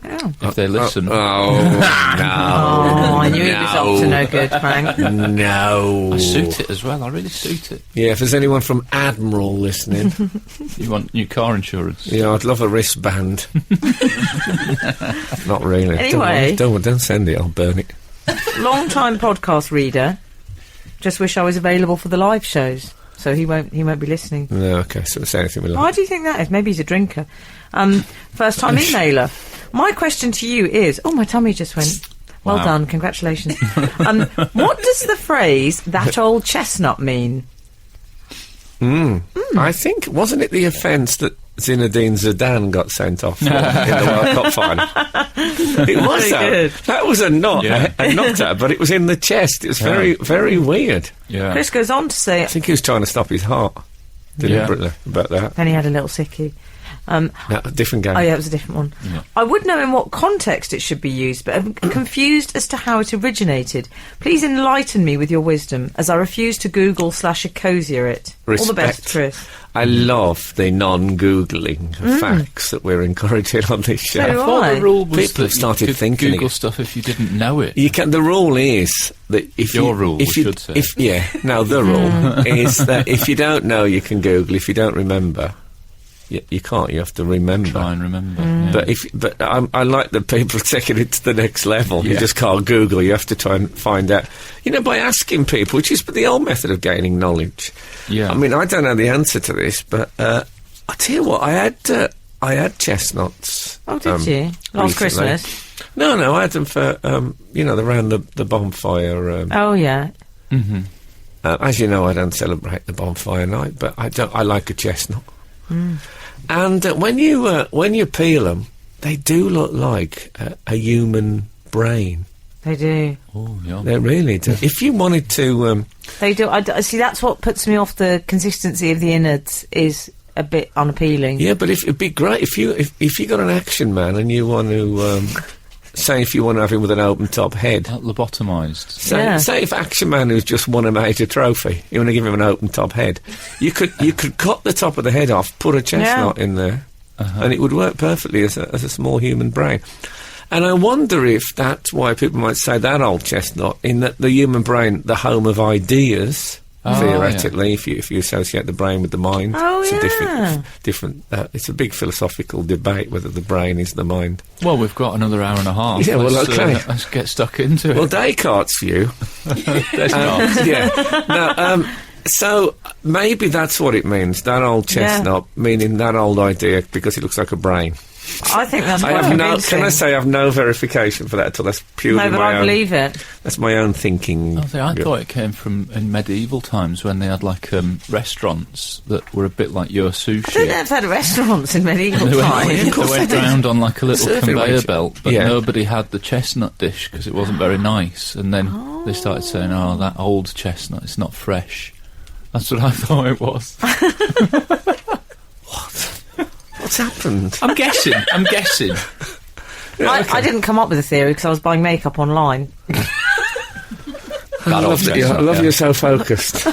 Oh. If they listen. No. I knew he was up to no good, Frank. No. I suit it as well. I really suit it. Yeah, if there's anyone from Admiral listening... You want new car insurance? Yeah, I'd love a wristband. Not really. Anyway. Don't send it, I'll burn it. Long-time podcast reader. Just wish I was available for the live shows. So he won't be listening. No, okay, so say anything we like. Why do you think that is? Maybe he's a drinker. First-time emailer. My question to you is... Oh, my tummy just went... Well done, congratulations. What does the phrase, that old chestnut, mean? I think, wasn't it the offence that Zinedine Zidane got sent off for in the World Cup final? It was Very good. That was a nutter, but it was in the chest. It was very, very weird. Yeah. Chris goes on to say... I think he was trying to stop his heart deliberately about that. Then he had a little sickie. No, a different game. Oh, yeah, it was a different one. Yeah. I would know in what context it should be used, but I'm confused as to how it originated. Please enlighten me with your wisdom, as I refuse to Google/Ecosia it. All the best, Chris. I love the non-Googling facts that we're encouraging on this show. So do I thought the rule was People that have started you could thinking Google it. stuff if you didn't know it. You can. The rule is that if Your you, rule, if we you, should say. the rule is that if you don't know, you can Google. If you don't remember, you can't. You have to remember. Try and remember. Yeah. But I like that people are taking it to the next level. You Yeah. just can't Google. You have to try and find out. By asking people, which is the old method of gaining knowledge. Yeah. I mean, I don't know the answer to this, but I tell you what, I had chestnuts. Oh, did you? Last recently. Christmas? No, I had them for, around the bonfire. Oh, yeah. Mm-hmm. As you know, I don't celebrate the bonfire night, but I like a chestnut. And when you peel them, they do look like a human brain. They do. Oh, yeah. They really do. If you wanted to... They do. See, that's what puts me off. The consistency of the innards is a bit unappealing. Yeah, but it'd be great if you got an action man and you want to... say if you want to have him with an open top head. Lobotomised. Say if Action Man who's just won a major trophy, you want to give him an open top head, you could cut the top of the head off, put a chestnut in there, and it would work perfectly as a small human brain. And I wonder if that's why people might say that old chestnut, in that the human brain, the home of ideas, theoretically, if you associate the brain with the mind. Oh, it's yeah. a different it's a big philosophical debate whether the brain is the mind. Well, we've got another hour and a half. Yeah, well, okay. Let's get stuck into it. Well, Descartes' view... There's not. Yeah. No, so maybe that's what it means, that old chestnut, meaning that old idea, because it looks like a brain. I think that's I quite have convincing. can I say I have no verification for that at all? That's purely No, but my I own... believe it. That's my own thinking. I thought it came from in medieval times when they had like restaurants that were a bit like your sushi. I don't know if they had restaurants in medieval They times. went round on like a little Serving conveyor range. belt, but Yeah. nobody had the chestnut dish because it wasn't very nice. And then they started saying, "Oh, that old chestnut, it's not fresh." That's what I thought it was. What's happened? I'm guessing. I didn't come up with a theory because I was buying makeup online. I love you're so focused.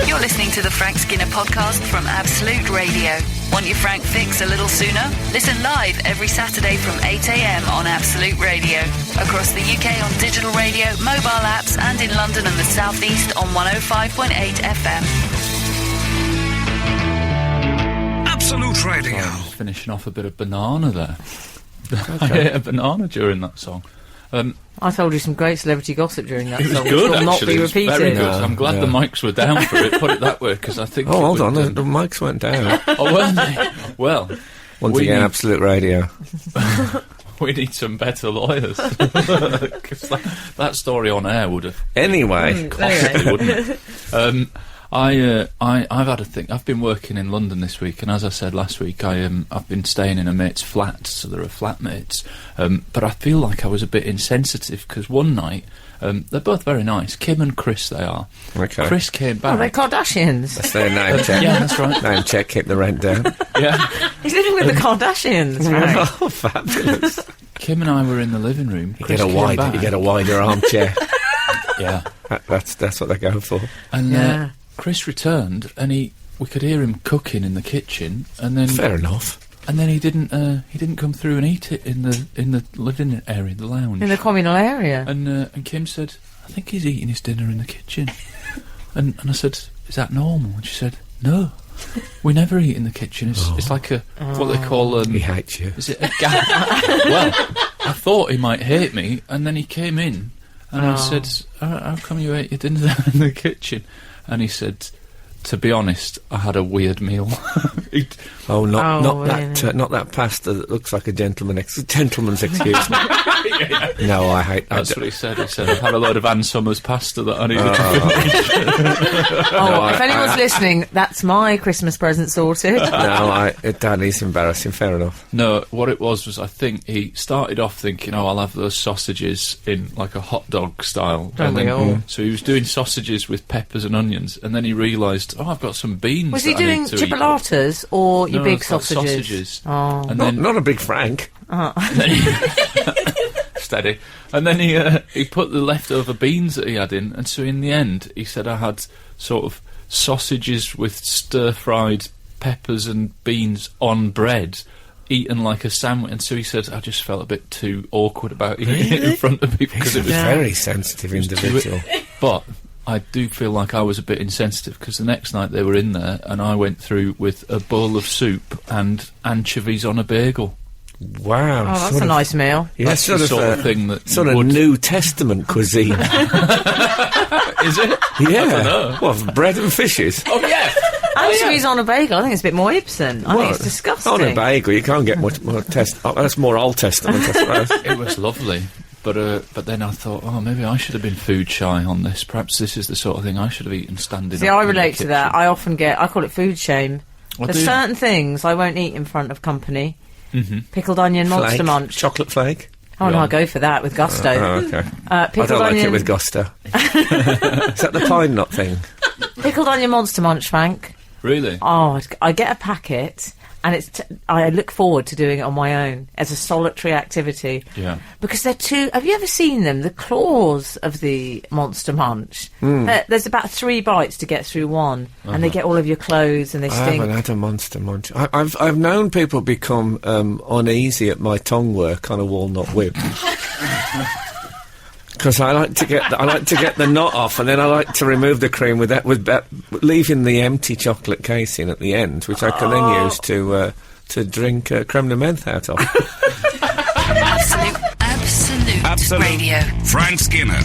You're listening to the Frank Skinner podcast from Absolute Radio. Want your Frank fix a little sooner? Listen live every Saturday from 8 a.m. on Absolute Radio. Across the UK on digital radio, mobile apps, and in London and the South East on 105.8 FM. Absolute Radio. Finishing off a bit of banana there. I ate a banana during that song. I told you some great celebrity gossip during that song. Good, which will not actually. be It was repeated. very good. I'm glad the mics were down for it. Put it that way, because I think. Oh, hold on, the mics went down. Oh, weren't they? Well, Once again, Absolute Radio. we need some better lawyers. 'Cause that story on air would have Anyway, cost me, wouldn't it? I've had a thing. I've been working in London this week, and as I said last week, I've been staying in a mate's flat, so there are flatmates. But I feel like I was a bit insensitive because one night, they're both very nice. Kim and Chris, they are. Okay. Chris came Oh, they're back. Kardashians. that's their name check. Yeah, that's right. Name check, keep the rent down. Yeah, He's living with the Kardashians, right? Oh, fabulous. Kim and I were in the living room. You Chris get a wider armchair. Yeah, That's what they go for. and Yeah. Chris returned, and we could hear him cooking in the kitchen, and then Fair enough. And then he didn't come through and eat it in the living area, the lounge. In the communal area. And Kim said, "I think he's eating his dinner in the kitchen." and I said, "Is that normal?" And she said, "No, we never eat in the kitchen. It's like what they call He hates you. is it a gap?" Well, I thought he might hate me, and then he came in, and I said, "How come you ate your dinner in the kitchen?" And he said, "To be honest, I had a weird meal." Not that pasta that looks like a gentleman's excuse. No, I hate. That's what he said. He said, "I've had a load of Ann Summers pasta that I needed to finish." If anyone's listening, that's my Christmas present sorted. That is embarrassing. Fair enough. No, what it was I think he started off thinking, "Oh, I'll have those sausages in like a hot dog style." Don't we all? So he was doing sausages with peppers and onions, and then he realised, "Oh, I've got some beans." Was he that I doing need to eat." chipolatas or your No, big it's like sausages? sausages. Oh. And then Not a big Frank. steady. And then he put the leftover beans that he had in, and so in the end, he said, "I had sort of sausages with stir-fried peppers and beans on bread, eaten like a sandwich." And so he said, "I just felt a bit too awkward about eating it in front of people because He's it a was very sensitive individual. But I do feel like I was a bit insensitive because the next night they were in there and I went through with a bowl of soup and anchovies on a bagel. Wow. Oh, that's a nice meal. Yeah, That's the sort of thing that sort you of would- New Testament cuisine. Is it? Yeah. I don't know. What, bread and fishes? Oh yeah, Anchovies on a bagel, I think it's a bit more Ibsen. I think it's disgusting. On a bagel, you can't get much more that's more Old Testament, I suppose. It was lovely. But then I thought, maybe I should have been food shy on this. Perhaps this is the sort of thing I should have eaten standing See, up I in the relate to that. kitchen. I call it food shame. There's certain things I won't eat in front of company. Mm-hmm. Pickled onion, Monster Flake, Munch. chocolate flake. Oh, no, I'll go for that with gusto. Okay. Pickled I don't like onion, it with gusto. Is that the pine nut thing? Pickled onion Monster Munch, Frank. Really? Oh, I get a packet, and I look forward to doing it on my own as a solitary activity. Yeah. Because they're too... Have you ever seen them? The claws of the Monster Munch. There's about 3 bites to get through one, and they get all of your clothes, and they I stink. haven't had a Monster Munch. I've known people become uneasy at my tongue work on a walnut whip. Because I like to get the nut off, and then I like to remove the cream with leaving the empty chocolate casing at the end, which I can then use to drink creme de menthe out of. Absolute Radio. Frank Skinner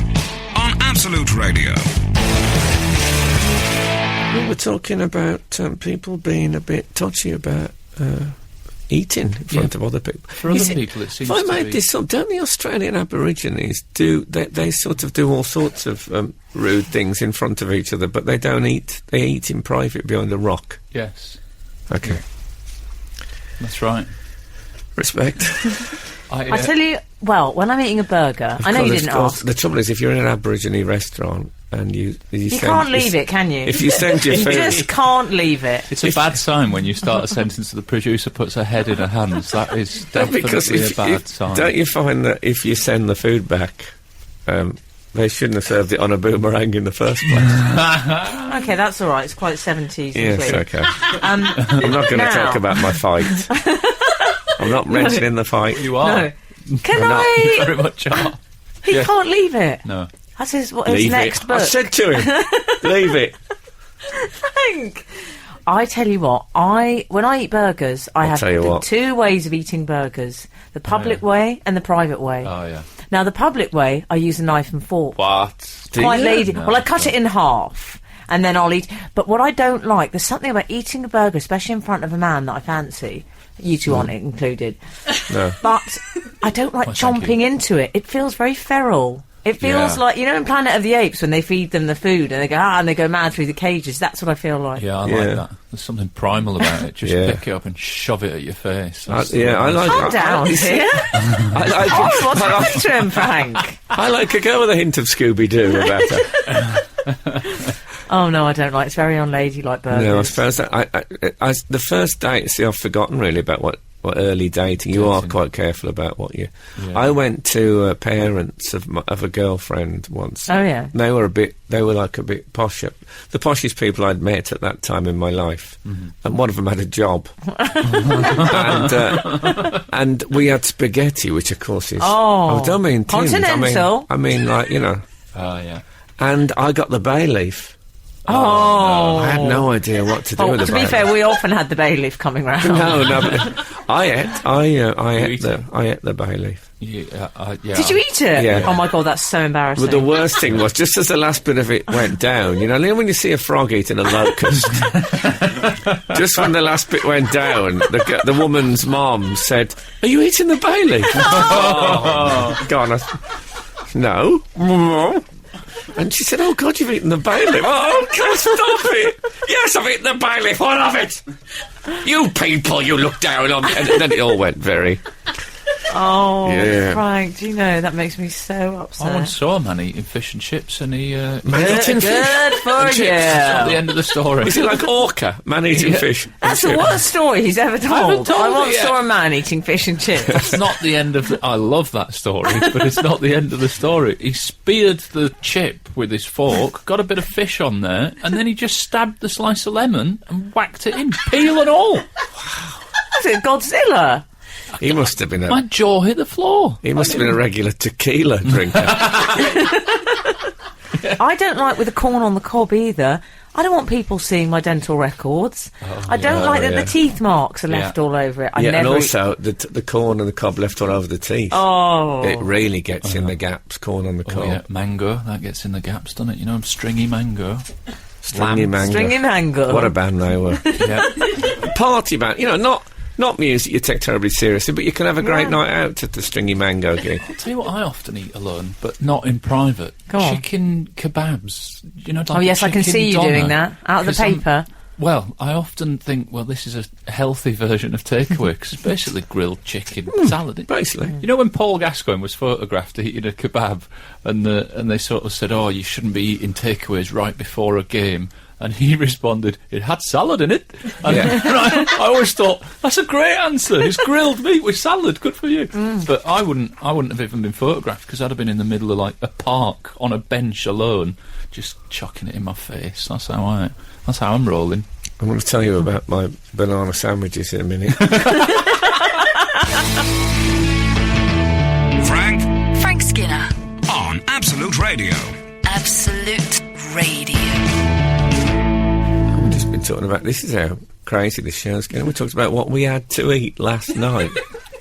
on Absolute Radio. We were talking about people being a bit touchy about eating in front of other people. For other people, it seems if I to made be... this up, don't the Australian Aborigines they sort of do all sorts of rude things in front of each other, but they don't eat. They eat in private behind a rock. Yes. Okay. That's right. Respect. I tell you, well, when I'm eating a burger, I know you didn't ask. The trouble is, if you're in an Aborigine restaurant and you can't leave it, can you? If you send your you food, just can't leave it. It's a bad sign when you start a sentence and the producer puts her head in her hands. That is definitely a bad sign. Don't you find that if you send the food back, they shouldn't have served it on a boomerang in the first place? Okay, that's all right. It's quite 70s. Yes, okay. I'm not going to talk about my fight. I'm not mentioning the fight. You are. No. Can I? Very much are. He can't leave it. No. That's his Leave next it. book. I said to him, leave it. Frank. I tell you what, when I eat burgers, I have the 2 ways of eating burgers. The public way and the private way. Oh, yeah. Now, the public way, I use a knife and fork. What? Quite lady. No, well, I cut it in half, and then I'll eat. But what I don't like, there's something about eating a burger, especially in front of a man that I fancy. You two aren't included. No. But I don't like chomping into it. It feels very feral. It feels like, in Planet of the Apes, when they feed them the food and they go, and they go mad through the cages. That's what I feel like. Yeah, I like that. There's something primal about it. Just pick it up and shove it at your face. I like Calm down, dear. What's happened to him, Frank? I like a girl with a hint of Scooby-Doo about her. Oh, no, I don't like. It's very unladylike burgers. No, I suppose that the first date, see, I've forgotten really about what early dating. You are quite careful about what you... Yeah. I went to parents of a girlfriend once. Oh, yeah. They were like a bit posh. The poshest people I'd met at that time in my life. Mm-hmm. And one of them had a job. and we had spaghetti, which of course is... I don't mean tins. Continental. I mean, like, Oh, yeah. And I got the bay leaf. Oh. I had no idea what to do with the bay leaf. To be fair, we often had the bay leaf coming round. No, but I ate the bay leaf. Yeah. Did you eat it? Yeah. Oh my God, that's so embarrassing. But the worst thing was, just as the last bit of it went down, when you see a frog eating a locust, just when the last bit went down, the woman's mom said, "Are you eating the bay leaf?" Go on. No. And she said, "Oh God, you've eaten the bay leaf." "Oh God, stop it!" "Yes, I've eaten the bay leaf. What of it? You people, you look down on me." And then it all went very... Oh, yeah. Frank, do you know, that makes me so upset. I once saw a man eating fish and chips, and he... Good for you. That's not the end of the story. Is it like Orca, man eating fish? That's the worst story he's ever told. I once it, saw a man eating fish and chips. It's not the end of the... I love that story, but it's not the end of the story. He speared the chip with his fork, got a bit of fish on there, and then he just stabbed the slice of lemon and whacked it in, peel and all. Wow. That's a Godzilla. He must have been My jaw hit the floor. He must have been a regular tequila drinker. I don't like with the corn on the cob either. I don't want people seeing my dental records. I don't like that the teeth marks are left all over it. And also the corn and the cob left all over the teeth. Oh. It really gets in the gaps, corn on the cob. Yeah, mango, that gets in the gaps, doesn't it? Stringy mango. Stringy Mango. Stringy Mango. What a band they were. Yeah. Party band. You know, not music you take terribly seriously, but you can have a great night out at the Stringy Mango gig. I'll tell you what I often eat alone, but not in private. Go on. Chicken kebabs. You know, like Oh, yes, I can chicken see you doner. doing that. Out of the 'Cause I'm- paper. Well, I often think, well, this is a healthy version of takeaway, because it's basically grilled chicken salad. Basically. You know when Paul Gascoigne was photographed eating a kebab, and they sort of said, oh, you shouldn't be eating takeaways right before a game, and he responded, it had salad in it. And I always thought, that's a great answer. It's grilled meat with salad, good for you. But I wouldn't have even been photographed, because I'd have been in the middle of like a park on a bench alone, just chucking it in my face. That's how I'm rolling. I'm going to tell you about my banana sandwiches in a minute. Frank Skinner. On Absolute Radio. Absolute Radio. We've just been talking about, this is how crazy this show's getting. We talked about what we had to eat last night.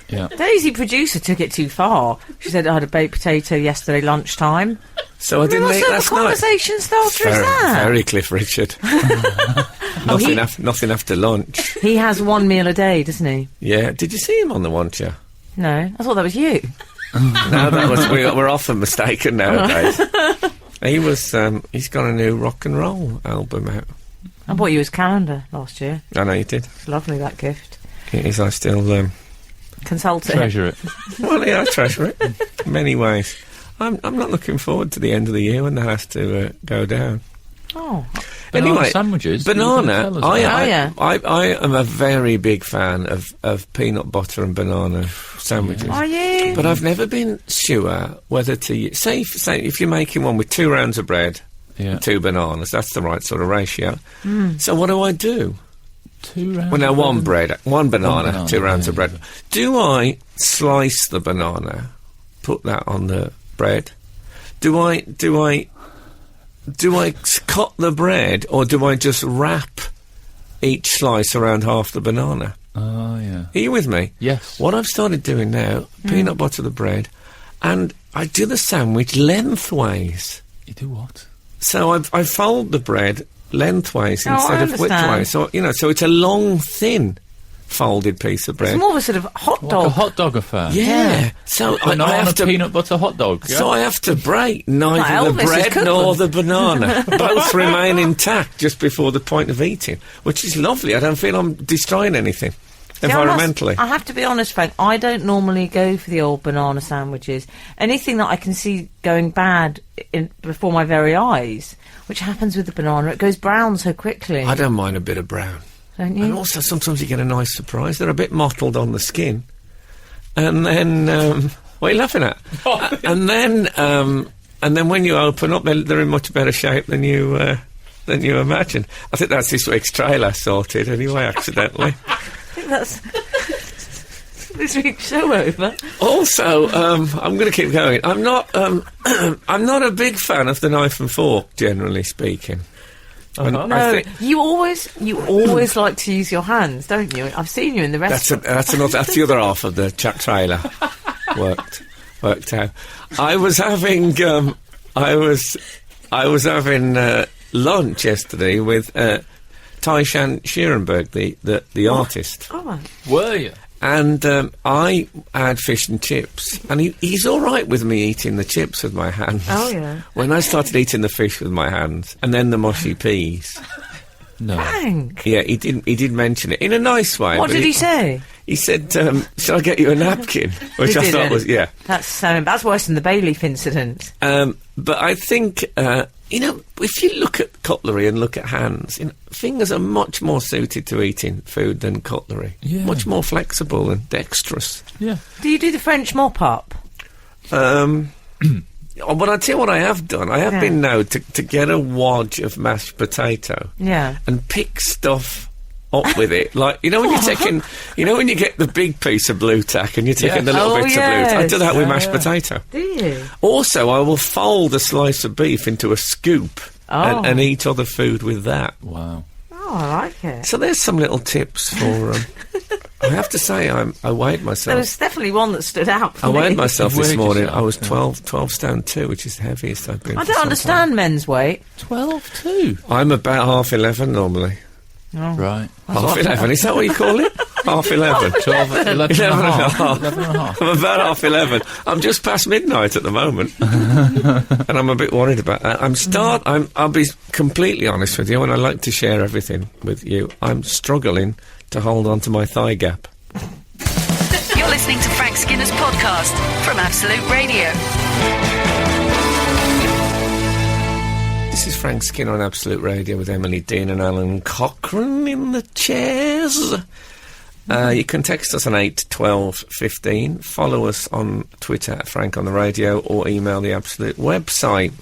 Yeah. Daisy, producer, took it too far. She said I had a baked potato yesterday lunchtime. So I didn't What eat sort of last night. conversation starter is that? Very Cliff Richard. Nothing after lunch. He has one meal a day, doesn't he? Yeah. Did you see him on the one show? No, I thought that was you. No, that was we're often mistaken nowadays. He was. He's got a new rock and roll album out. I bought you his calendar last year. I know you did. It's lovely, that gift. It is. I still Consult it. Treasure it. Well, yeah, I treasure it in many ways. I'm not looking forward to the end of the year when that has to go down. Oh, Banana Anyway, sandwiches. you can banana. tell us about. I am a very big fan of peanut butter and banana sandwiches. are you? But I've never been sure whether to say if you're making one with 2 rounds of bread, Yeah. and 2 bananas, that's the right sort of ratio. So what do I do? 2 rounds. Well, now of one bread. bread, one banana, banana, 2 rounds yeah, of bread. Do I slice the banana, put that on the bread? Do I cut the bread, or do I just wrap each slice around half the banana? Oh, yeah. Are you with me? Yes. What I've started doing now, peanut butter the bread, and I do the sandwich lengthways. You do what? So I fold the bread lengthways Oh, I instead of understand. widthways. So, so it's a long, thin folded piece of bread. It's more of a sort of hot Like dog. a hot dog affair. Yeah. So I Banana have to peanut butter hot dog. Yeah? So I have to break neither Like the Elvis has bread cooked nor them. the banana. Both remain intact just before the point of eating, which is lovely. I don't feel I'm destroying anything See, environmentally. I have to be honest, Frank, I don't normally go for the old banana sandwiches. Anything that I can see going bad before my very eyes, which happens with the banana, it goes brown so quickly. I don't mind a bit of brown. Don't you? And also, sometimes you get a nice surprise. They're a bit mottled on the skin. And then, what are you laughing at? And then when you open up, they're in much better shape than you imagine. I think that's this week's trailer sorted anyway, accidentally. I think that's this week's show over. Also, I'm going to keep going. I'm not a big fan of the knife and fork, generally speaking. And I No, think you always like to use your hands, don't you? I've seen you in the restaurant. that's the other half of the chat trailer worked out. I was having lunch yesterday with Tyshan Sheerenberg, the artist. Oh, well. Were you? And I had fish and chips, and he's all right with me eating the chips with my hands. Oh, yeah. When I started eating the fish with my hands, and then the mushy peas. No. Frank. Yeah, he did mention it in a nice way. What but did he say? He said, "Shall I get you a napkin?" Which He I did thought it. was That's worse than the bay leaf incident. But I think if you look at cutlery and look at hands, fingers are much more suited to eating food than cutlery. Yeah. Much more flexible and dexterous. Yeah. Do you do the French mop up? But I tell you what I have done. I have been now to get a wad of mashed potato. Yeah. And pick stuff up with it. Like, when you're taking, when you get the big piece of blue tack and you're taking the little Oh, bits of blue tack. I do yes. that with mashed potato. Do you? Also, I will fold a slice of beef into a scoop and eat other food with that. Wow. Oh, Oh, I like it. So there's some little tips for... I have to say, I weighed myself. There was definitely one that stood out for I me. weighed myself You this weighed morning. yourself, I was 12 stone 2, which is the heaviest I've been I for don't some understand men's weight. 12'2". time. I'm about half 11 normally. Oh. Right. Half 11, is that what you call it? Half 11. 12, 11 and a half. 11 and a half. I'm about half 11. I'm just past midnight at the moment. And I'm a bit worried about that. I'll be completely honest with you, and I like to share everything with you. I'm struggling to hold on to my thigh gap. You're listening to Frank Skinner's podcast from Absolute Radio. This is Frank Skinner on Absolute Radio with Emily Dean and Alan Cochrane in the chairs. You can text us on 8 12 15, follow us on Twitter at Frank on the Radio, or email the Absolute website.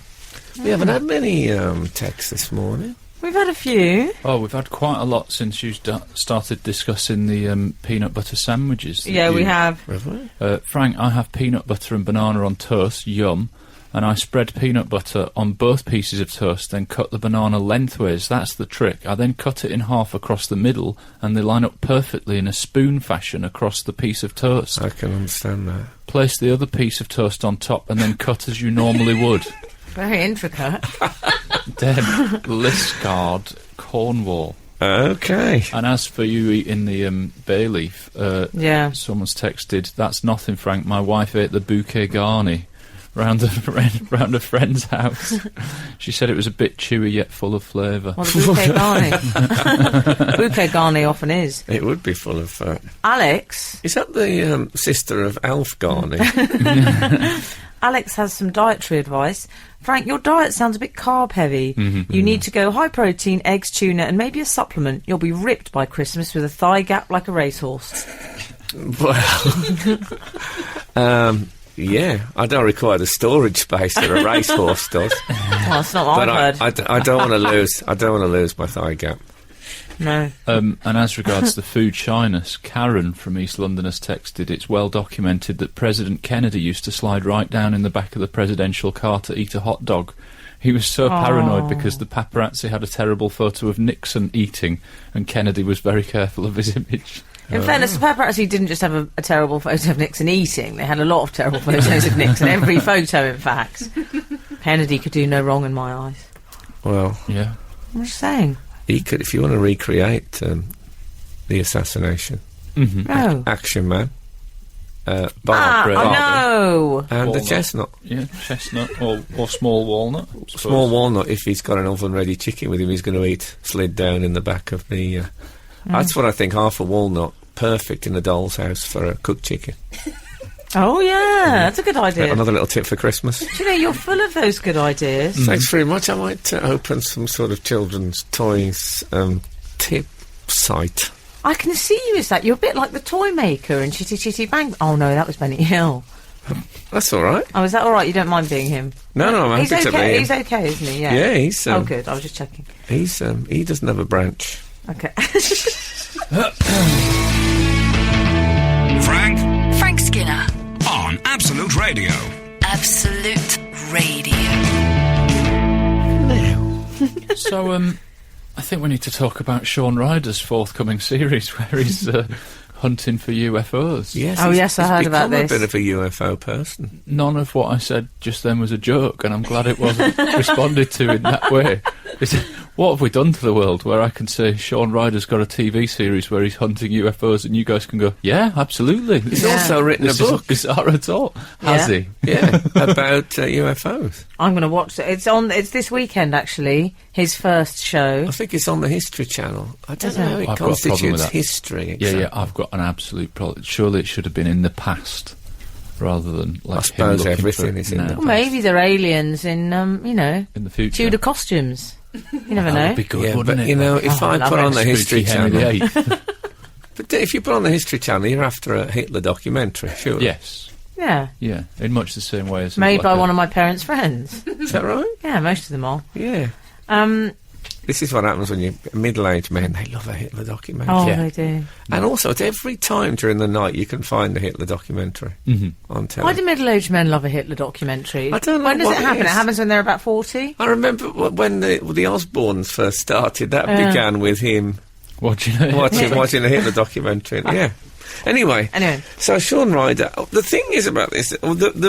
We haven't had many texts this morning. We've had a few. Oh, we've had quite a lot since you started discussing the peanut butter sandwiches. that Yeah, we you- have. Have we? Frank, I have peanut butter and banana on toast, yum. And I spread peanut butter on both pieces of toast, then cut the banana lengthways. That's the trick. I then cut it in half across the middle, and they line up perfectly in a spoon fashion across the piece of toast. I can understand that. Place the other piece of toast on top, and then cut as you normally would. Very intricate. Deb Liscard, Cornwall. Okay. And as for you eating the bay leaf, Yeah. someone's texted, that's nothing, Frank. My wife ate the bouquet garni round a friend's house. She said it was a bit chewy yet full of flavour. Well, the bouquet garni. Bouquet garni often is. It would be full of... Alex. Is that the sister of Alf Garney? Alex has some dietary advice. Frank, your diet sounds a bit carb heavy. You need to go high protein, eggs, tuna, and maybe a supplement. You'll be ripped by Christmas with a thigh gap like a racehorse. Well... yeah, I don't require the storage space that a racehorse does. Well, that's not what But I've heard. I don't want to lose. I don't want to lose my thigh gap. No. And as regards the food shyness, Karen from East London has texted, it's well documented that President Kennedy used to slide right down in the back of the presidential car to eat a hot dog. He was so paranoid because the paparazzi had a terrible photo of Nixon eating, and Kennedy was very careful of his image. In fairness, the paparazzi didn't just have a terrible photo of Nixon eating. They had a lot of terrible photos of Nixon. Every photo, in fact. Kennedy could do no wrong in my eyes. Well, Yeah. I'm just saying. he could, if you want to recreate the assassination. No. Action Man. I Barbara. know. And the Walnut. chestnut. Yeah, chestnut or small walnut. I suppose. Small walnut, if he's got an oven-ready chicken with him, he's going to eat slid down in the back of the... That's what I think, half a walnut, perfect in a doll's house for a cooked chicken. Oh, yeah. That's a good idea. Another little tip for Christmas. Do you know, you're full of those good ideas. Thanks very much. I might open some sort of children's toys tip site. I can see you as that. You're a bit like the toy maker in Chitty Chitty Bang. Oh, no, that was Benny Hill. That's all right. Oh, is that all right? You don't mind being him? No, I'm He's happy to be okay. him. He's okay, isn't he? Yeah. Yeah, he's... Oh, good. I was just checking. He's he doesn't have a branch. Okay. Frank Skinner. On Absolute Radio. Absolute Radio. So, I think we need to talk about Sean Ryder's forthcoming series where he's hunting for UFOs. Yes. Oh, he's- yes, I he's heard about become this. a bit of a UFO person. None of what I said just then was a joke, and I'm glad it wasn't responded to in that way. What have we done to the world where I can say Sean Ryder's got a TV series where he's hunting UFOs and you guys can go, yeah, absolutely. He's Yeah. also written This a isn't book. bizarre at all. Has Yeah. he? Yeah, about UFOs. I'm going to watch it. It's this weekend, actually. His first show. I think it's on the History Channel. I don't Is know it? how it I've got a problem with constitutes that. history. Yeah, exactly. I've got an absolute problem. Surely it should have been in the past rather than like I suppose him looking everything for it is in now. the Well, maybe they're aliens in, in the future. Tudor costumes. You never That know. would be good, Yeah, wouldn't but it? you know, if Oh, I I put love on it. the History Spooky Henry Channel, VIII. but if you put on the History Channel, you're after a Hitler documentary, sure. Yes. Yeah. Yeah, in much the same way as... Made by one of my parents' friends. Is that right? Yeah, most of them are. Yeah. this is what happens when you're middle-aged men. They love a Hitler documentary. Oh, they do. And also, at every time during the night, you can find a Hitler documentary on telly. Why do middle-aged men love a Hitler documentary? I don't know. When does what it happen? is. It happens when they're about 40? I remember when the Osbournes first started. That began with him watching a Hitler documentary. Yeah. Anyway, so Sean Ryder. The thing is about this, the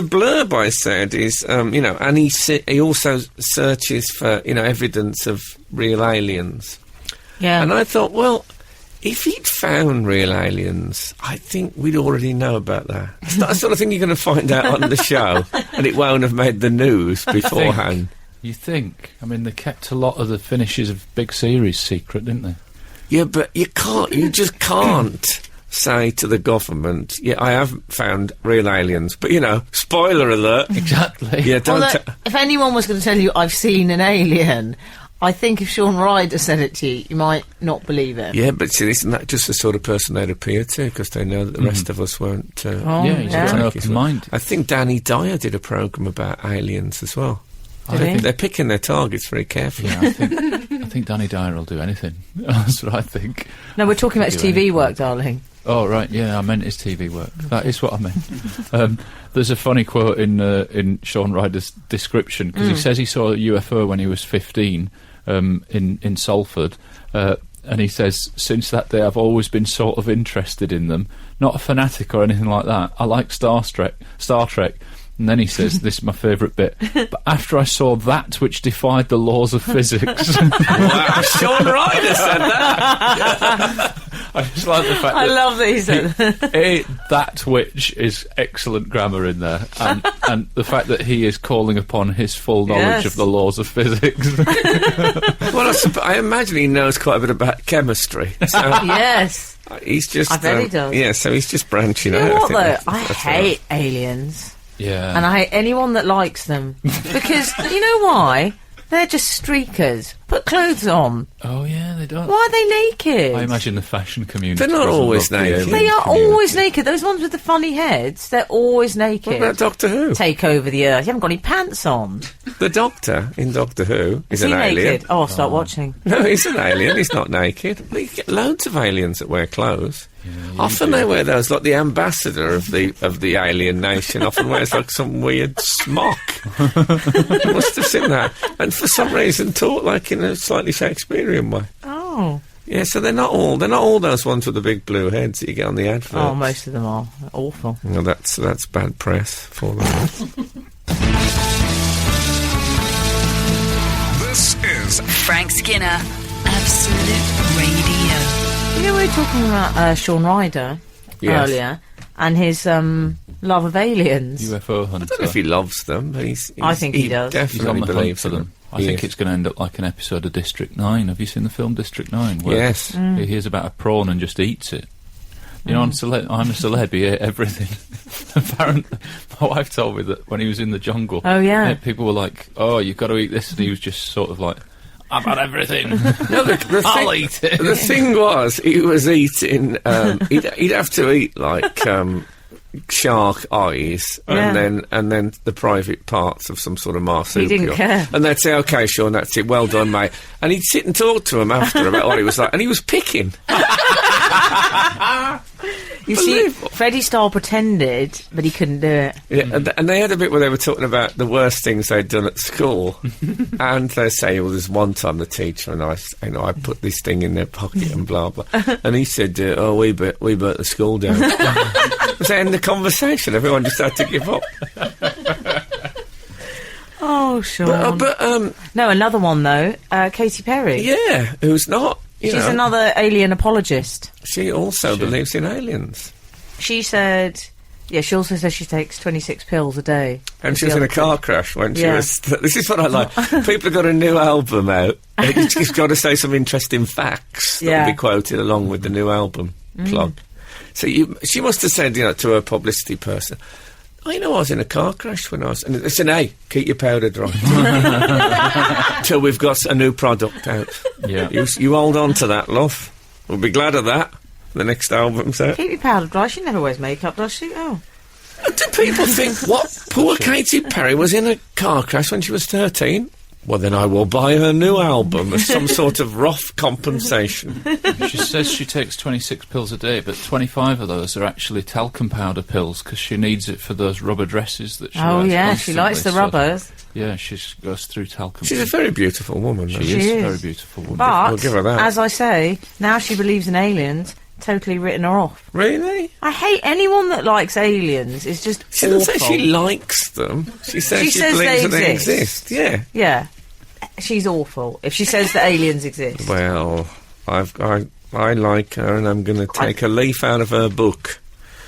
blurb I said is, and he also searches for, evidence of real aliens. Yeah. And I thought, well, if he'd found real aliens, I think we'd already know about that. It's not the sort of thing you're going to find out on the show, and it won't have made the news beforehand. You think? I mean, they kept a lot of the finishes of big series secret, didn't they? Yeah, but you just can't say to the government, I have found real aliens, but, spoiler alert. Exactly. Yeah, if anyone was going to tell you, I've seen an alien, I think if Sean Ryder said it to you, you might not believe it. Yeah, but see, isn't that just the sort of person they'd appear to, because they know that the rest of us won't... he's got an open mind. I think Danny Dyer did a programme about aliens as well. I think they're picking their targets very carefully. Yeah, I think Danny Dyer will do anything. That's what I think. No, we're talking about his TV work, darling. Oh, right, yeah, I meant his TV work. That is what I meant. There's a funny quote in Sean Ryder's description, because he says he saw a UFO when he was 15 in Salford, and he says, since that day I've always been sort of interested in them. Not a fanatic or anything like that. I like Star Trek. And then he says, this is my favourite bit, but after I saw that which defied the laws of physics... Wow, Sean Ryder said that! I just like the fact I love that he said that which is excellent grammar in there, and the fact that he is calling upon his full knowledge of the laws of physics. Well, I imagine he knows quite a bit about chemistry. So yes. He's just... I bet he does. Yeah, so he's just branching You out. know what, though? That's I hate aliens. Yeah. And I hate anyone that likes them. Because, you know why? They're just streakers. Put clothes on. Oh, yeah, they don't. Why are they naked? I imagine the fashion community... They're not always naked. They are always naked. Those ones with the funny heads, they're always naked. What about Doctor Who? Take over the Earth. You haven't got any pants on. The Doctor in Doctor Who is he an alien. naked? Oh, I'll start watching. No, he's an alien. He's not naked. You get loads of aliens that wear clothes. Often they wear those, like the ambassador of the alien nation often wears like some weird smock. You must have seen that. And for some reason talk like in a slightly Shakespearean way. Oh. Yeah, so they're not all those ones with the big blue heads that you get on the adverts. Oh, most of them are. Awful. Well, that's bad press for them. This is Frank Skinner, Absolute Radio. You know, we were talking about Sean Ryder earlier and his love of aliens. UFO hunter. I don't know if he loves them, but I think he does. Definitely He's on the hunt believes for in them. I think it's going to end up like an episode of District 9. Have you seen the film District 9? Where Yes. he hears about a prawn and just eats it. You know, I'm a celeb, he ate everything. Apparently, my wife told me that when he was in the jungle, people were like, oh, you've got to eat this, and he was just sort of like, I've had everything. No, I'll eat it. The thing was, he was eating. He'd have to eat like shark eyes, and then the private parts of some sort of marsupial. He didn't care. And they'd say, "Okay, Sean, that's it. Well done, mate." And he'd sit and talk to him after about what he was like, and he was picking. You see, Freddie Starr pretended, but he couldn't do it. Yeah, and they had a bit where they were talking about the worst things they'd done at school, and they say, "Well, there's one time the teacher and I put this thing in their pocket and blah blah," and he said, "Oh, we burnt the school down." It was the end of the conversation. Everyone just had to give up. Oh, Sean. No, another one though. Katy Perry. Yeah, who's not. She's another alien apologist. She also believes in aliens. She said... Yeah, she also says she takes 26 pills a day. And she was in a car crash when she was... This is what I like. People have got a new album out. She's got to say some interesting facts that will be quoted along with the new album plug. So she must have said, to her publicity person, I was in a car crash when I was... And listen, hey, keep your powder dry. Till we've got a new product out. Yeah. You hold on to that, love. We'll be glad of that. The next album's out. Keep your powder dry. She never wears makeup, does she? Oh. Do people think, what? Poor Katy Perry was in a car crash when she was 13? Well, then I will buy her new album as some sort of rough compensation. She says she takes 26 pills a day, but 25 of those are actually talcum powder pills because she needs it for those rubber dresses that she wears. Oh, yeah, constantly. she likes the rubbers. Yeah, she goes through talcum. She's a very beautiful woman, though. She is a very beautiful woman. But, We'll give her that. as I say, now she believes in aliens, totally written her off. Really? I hate anyone that likes aliens. It's just She doesn't awful. say she likes them. She says She she says believes they that they exist. exist. Yeah. Yeah. She's awful if she says that aliens exist. Well, I like her, and I'm going to take a leaf out of her book.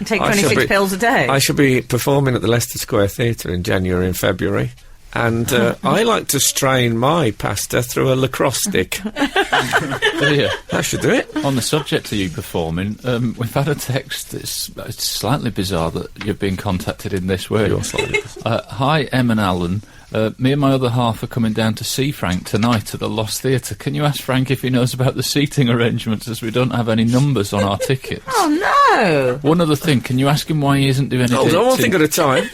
You take I shall 26 be- pills a day. I shall be performing at the Leicester Square Theatre in January and February. And I like to strain my pasta through a lacrosse stick. Yeah. That should do it. On the subject of you performing, we've had a text that's it's slightly bizarre that you've been contacted in this way. You're slightly Hi, Em and Alan. Me and my other half are coming down to see Frank tonight at the Lost Theatre. Can you ask Frank if he knows about the seating arrangements, as we don't have any numbers on our tickets? Oh, no! One other thing, can you ask him why he isn't doing anything? Hold on, one thing at a time.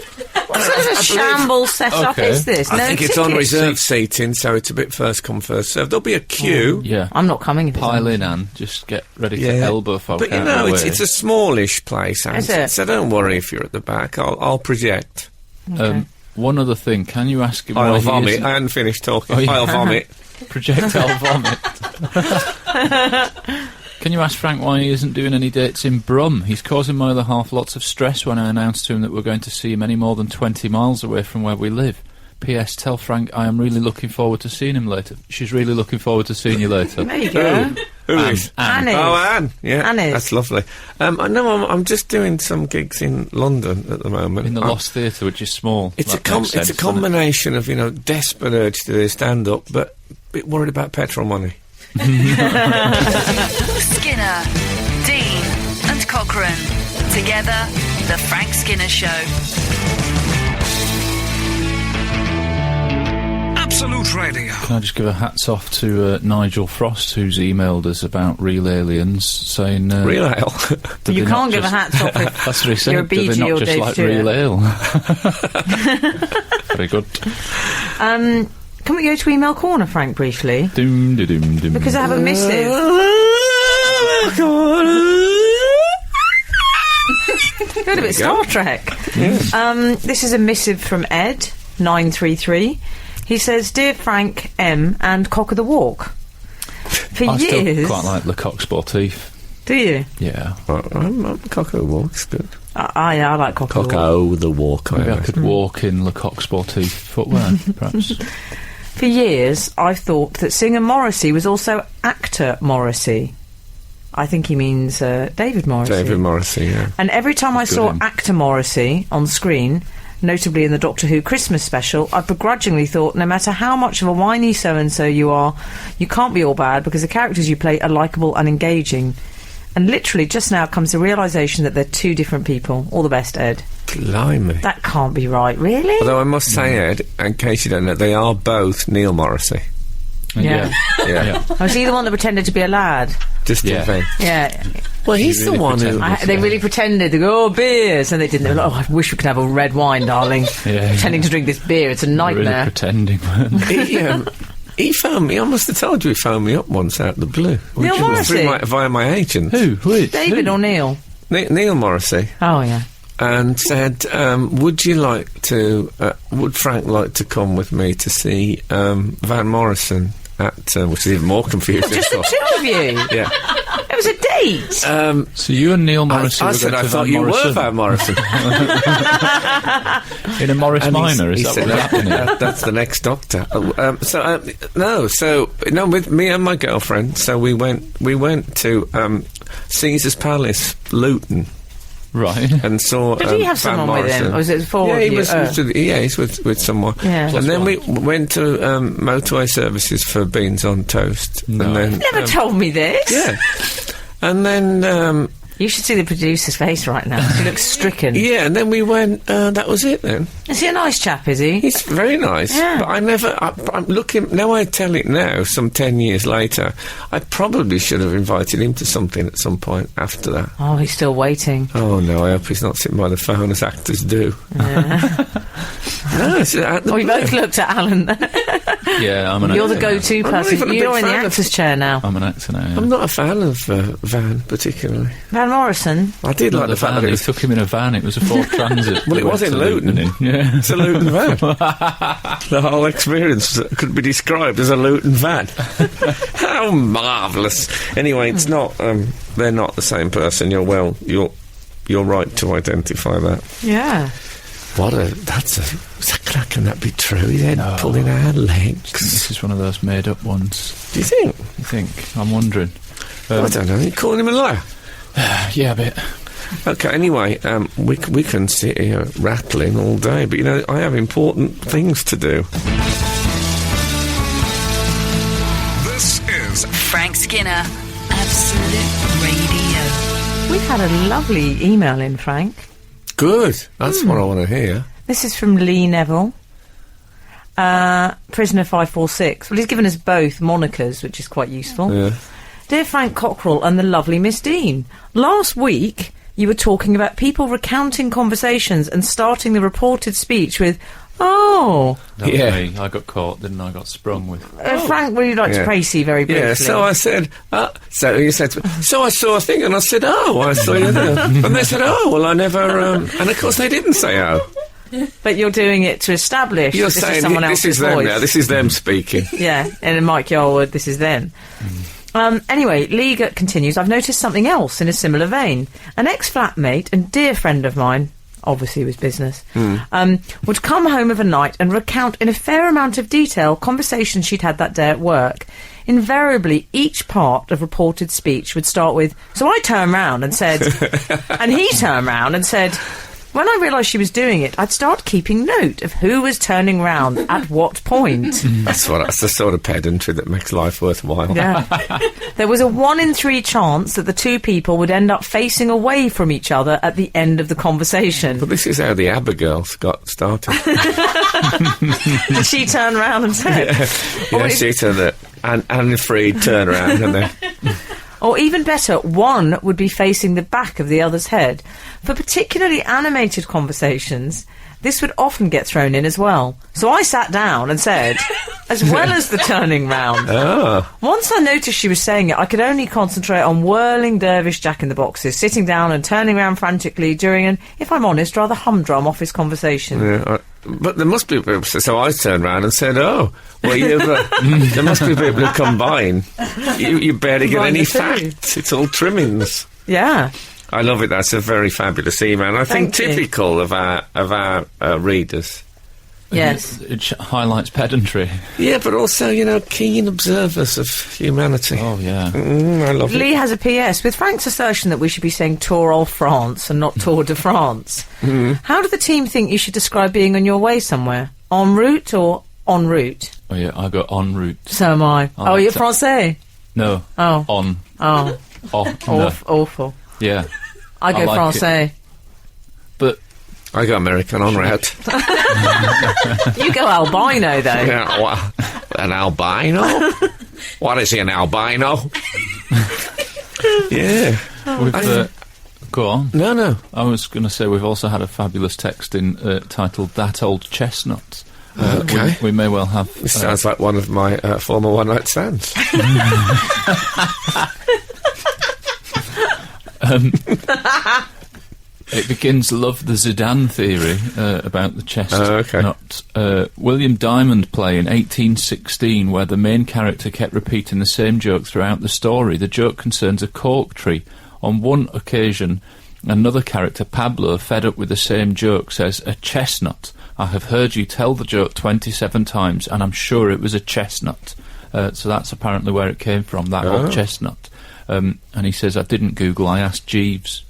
What sort of a shambles set-up Okay. is this? I No think it's on tickets? reserve seating, so it's a bit first come, first served. There'll be a queue. Yeah. I'm not coming if it's Pile on. in, Anne. Just get ready to elbow folk But you out know, of the way. it's a smallish place, Is it? so don't worry if you're at the back. I'll project. One other thing, can you ask him why I'll he vomit. isn't- I hadn't finished talking. Oh, yeah. I'll vomit. Projectile vomit. Can you ask Frank why he isn't doing any dates in Brum? He's causing my other half lots of stress when I announced to him that we're going to see him any more than 20 miles away from where we live. P.S. Tell Frank I am really looking forward to seeing him later. She's really looking forward to seeing you later. There you go. Who is? Anne is. Oh, Anne. Yeah, Anne is. that's lovely. I know I'm just doing some gigs in London at the moment. In the Lost Theatre, which is small. It's That a makes sense, it's a doesn't it? combination of, desperate urge to do stand-up, but a bit worried about petrol money. Skinner, Dean, and Cochrane. Together, The Frank Skinner Show. Absolute Radio. Can I just give a hats off to Nigel Frost, who's emailed us about real aliens, saying... Real ale. do You they can't not give a just- hats off if That's what he said. you're a Do they BG not or just Dave like Stewart. real ale? Very good. Can we go to email corner, Frank, briefly? Doom, da, doom, doom. Because I have a missive. Good a bit Star Trek. This is a missive from Ed, 933. He says, Dear Frank, M, and Cock of the Walk. For I still years... quite like Le Coq Sportif. Do you? Yeah. I'm Coco Walk's good. Yeah, I like Cock of the Walk. Coco the Walk. Maybe I could walk in Le Coq Sportif footwear, perhaps. For years, I've thought that singer Morrissey was also actor Morrissey. I think he means David Morrissey. David Morrissey, yeah. And every time I saw him. actor Morrissey on screen, notably in the Doctor Who Christmas special, I begrudgingly thought, no matter how much of a whiny so-and-so you are, you can't be all bad because the characters you play are likeable and engaging. And literally just now comes the realisation that they're two different people. All the best, Ed. Blimey. That can't be right, really? Although I must say, Ed, in case you don't know, they are both Neil Morrissey. Yeah. Yeah. Was he the one that pretended to be a lad? Just Yeah. a thing. Yeah. Well, he's really the one who... pretended. They really pretended to go, oh, beers, and they didn't. They were like, oh, I wish we could have a red wine, darling. Yeah. Pretending to drink this beer, it's a Really nightmare. pretending, weren't they? He phoned me. I must have told you he phoned me up once out of the blue. Neil Morrissey? Via my agent. Who? Which? David or Neil? Neil Morrissey. Oh, yeah. And said, would you like to... would Frank like to come with me to see Van Morrison at... which is even more confusing. Just the two of you? Yeah. It was a date. So you and Neil Morrissey I were said, going I to thought Van you Morrison. were Van Morrison. In a Morris And Minor, he is that said, what's happening? That's the next Doctor. No, with me and my girlfriend. So we went to Caesar's Palace, Luton, Right. and saw. Did he have Van someone with him? Morrison. Or was it four Yeah, of he you? was with someone. Yeah. And then we Plus went to motorway services for beans on toast. No. And then, Never told me this. yeah. And then. You should see the producer's face right now. He looks stricken. Yeah, and then we went. That was it then. Is he a nice chap, is he? He's very nice, Yeah. but I'm looking, now I tell it now, some 10 years later, I probably should have invited him to something at some point after that. Oh, he's still waiting. Oh no, I hope he's not sitting by the phone as actors do. Yeah. No, it's at the We both looked at Alan. Yeah, I'm an You're actor the now. go-to I'm not person. even a big You're in the fan of- actor's chair now. I'm an actor now, yeah. I'm not a fan of Van, particularly. Van Morrison. I did Not like the fact van, that it he was... took him in a van. It was a Ford Transit. Well, it We was went in to Luton. in. Yeah. It's a Luton van. The whole experience could be described as a Luton van. How marvellous. Anyway, it's not... they're not the same person. You're right to identify that. Yeah. Can that be true? They're pulling our legs. This is one of those made-up ones. Do you think? You think? I'm wondering. I don't know. You're calling him a liar? Yeah, a bit. Okay, anyway, we can sit here rattling all day, but, I have important things to do. This is Frank Skinner, Absolute Radio. We've had a lovely email in, Frank. Good. That's what I want to hear. This is from Lee Neville. Prisoner 546. Well, he's given us both monikers, which is quite useful. Yeah. Dear Frank Cockerell and the lovely Miss Dean, last week you were talking about people recounting conversations and starting the reported speech with, "Oh." That was Yeah. me. I got caught, didn't I? I got sprung with. Frank, would you like to Yeah. praise you very briefly? Yeah, so I said, so he said, to me, so I saw a thing, and I said, oh, I saw you there. And they said, oh, well, I never, and of course they didn't say, oh. But you're doing it to establish You're this saying is someone this else's is them voice. now, this is them speaking. Yeah, and in Mike Yarwood, this is them. Anyway, Lee continues, I've noticed something else in a similar vein. An ex-flatmate and dear friend of mine, obviously it was business, would come home of a night and recount in a fair amount of detail conversations she'd had that day at work. Invariably, each part of reported speech would start with, so I turned round and said, and he turned round and said... When I realised she was doing it, I'd start keeping note of who was turning round at what point. That's the sort of pedantry that makes life worthwhile. Yeah. There was a 1 in 3 chance that the two people would end up facing away from each other at the end of the conversation. But this is how the Abigails got started. Did she turn round and say? Yeah, she turned it. And Anne Freed turned around and then... Or even better, one would be facing the back of the other's head. For particularly animated conversations, this would often get thrown in as well. So I sat down and said, as well as the turning round. Oh. Once I noticed she was saying it, I could only concentrate on whirling dervish jack-in-the-boxes, sitting down and turning around frantically during an, if I'm honest, rather humdrum office conversation. Yeah, but there must be people. So I turned around and said, "Oh, well, there must be people who combine. You barely get Combine any the two. facts. It's all trimmings." Yeah. I love it. That's a very fabulous email. And I think Thank you. typical of our readers. Yes. It highlights pedantry. Yeah, but also keen observers of humanity. Oh, yeah. I love it. Lee has a PS. With Frank's assertion that we should be saying Tour of France and not Tour de France, how do the team think you should describe being on your way somewhere? En route or en route? Oh, yeah, I go en route. So am I. I Oh, like you're that. Francais? No. Oh. On. Oh. Oh, no. Awful. Yeah. I go like Francais. But I go American en route. You go albino, though. Yeah, an albino? What is he, an albino? Yeah. we've... go on. No. I was going to say we've also had a fabulous text in titled That Old Chestnut. Okay. We may well have... This sounds like one of my former one-night stands. It begins, love the Zidane theory about the chestnut. Okay. William Diamond play in 1816 where the main character kept repeating the same joke throughout the story. The joke concerns a cork tree. On one occasion, another character, Pablo, fed up with the same joke, says, a chestnut. I have heard you tell the joke 27 times and I'm sure it was a chestnut. So that's apparently where it came from, that old chestnut. And he says, I didn't Google, I asked Jeeves.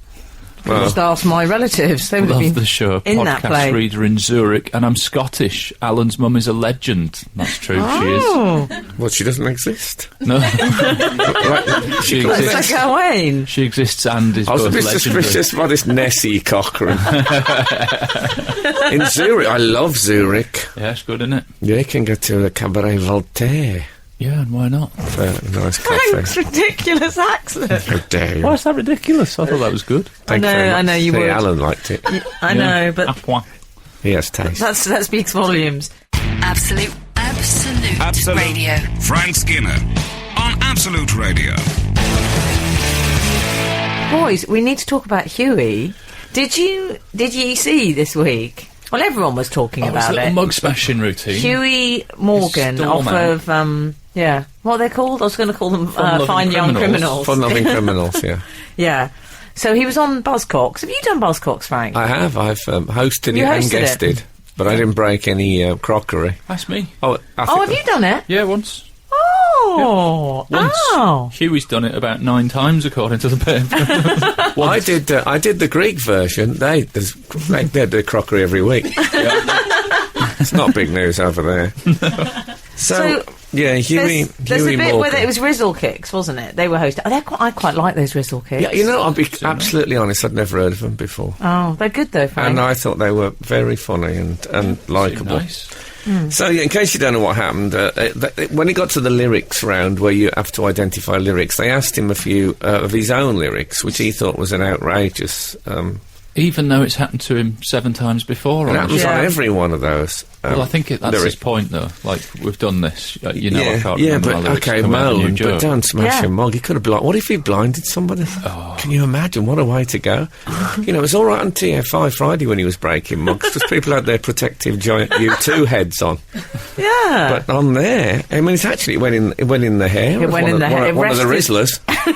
Just ask my relatives. They would have Love been the show. in that play. Podcast reader in Zurich, and I'm Scottish. Alan's mum is a legend. That's true. Oh, Well, she doesn't exist. She is. No, she it's exists. like Owain. She exists and is I was a both bit legendary. suspicious by this Nessie Cochrane. In Zurich, I love Zurich. Yeah, it's good, isn't it? Yeah, you can go to the Cabaret Voltaire. Yeah, and why not? Nice Thanks, cafe. ridiculous accent. How dare you? Why is that ridiculous? I thought that was good. Thank you I very know, much. I know you See, would. Alan liked it. I know, but He has taste. that speaks volumes. Absolute Radio. Frank Skinner on Absolute Radio. Boys, we need to talk about Huey. Did you see this week? Well, everyone was talking His about little it. mug smashing routine. Huey Morgan Storm off out. of what are they called? I was going to call them Fun-loving Fine Young Criminals. Fun-loving criminals, yeah. Yeah. So he was on Buzzcocks. Have you done Buzzcocks, Frank? I have. I've hosted You it and hosted it? guested, but I didn't break any crockery. That's me. Oh, Have you done it? Yeah, once. Oh, Once. oh. Huey's done it about 9 times, according to the paper. I did. I did the Greek version. They do crockery every week. It's not big news over there. So yeah, Huey. There's Huey a bit Morgan. where it was Rizzle Kicks, wasn't it? They were hosting. I quite like those Rizzle Kicks. Yeah, you know, I'll be absolutely honest. I'd never heard of them before, Oh, they're good though, Frank. and I thought they were very funny and likeable. Nice. So, yeah, in case you don't know what happened, when he got to the lyrics round where you have to identify lyrics, they asked him a few of his own lyrics, which he thought was an outrageous. Even though it's happened to him 7 times before. It on the happens show. on every one of those. Well, I think that's his lyric. point, though. Like, we've done this. You know, I can't yeah, remember but my lyrics. okay, Can we have a new moan, but joke? don't smash Yeah. a mug. He could have what if he blinded somebody? Oh. Can you imagine? What a way to go. You know, it was all right on TF5 Friday when he was breaking mugs, because people had their protective giant U2 heads on. Yeah. But on there, I mean, it actually went in the hair. It of went one in of- the hair. It One of the rested- Rizzlers.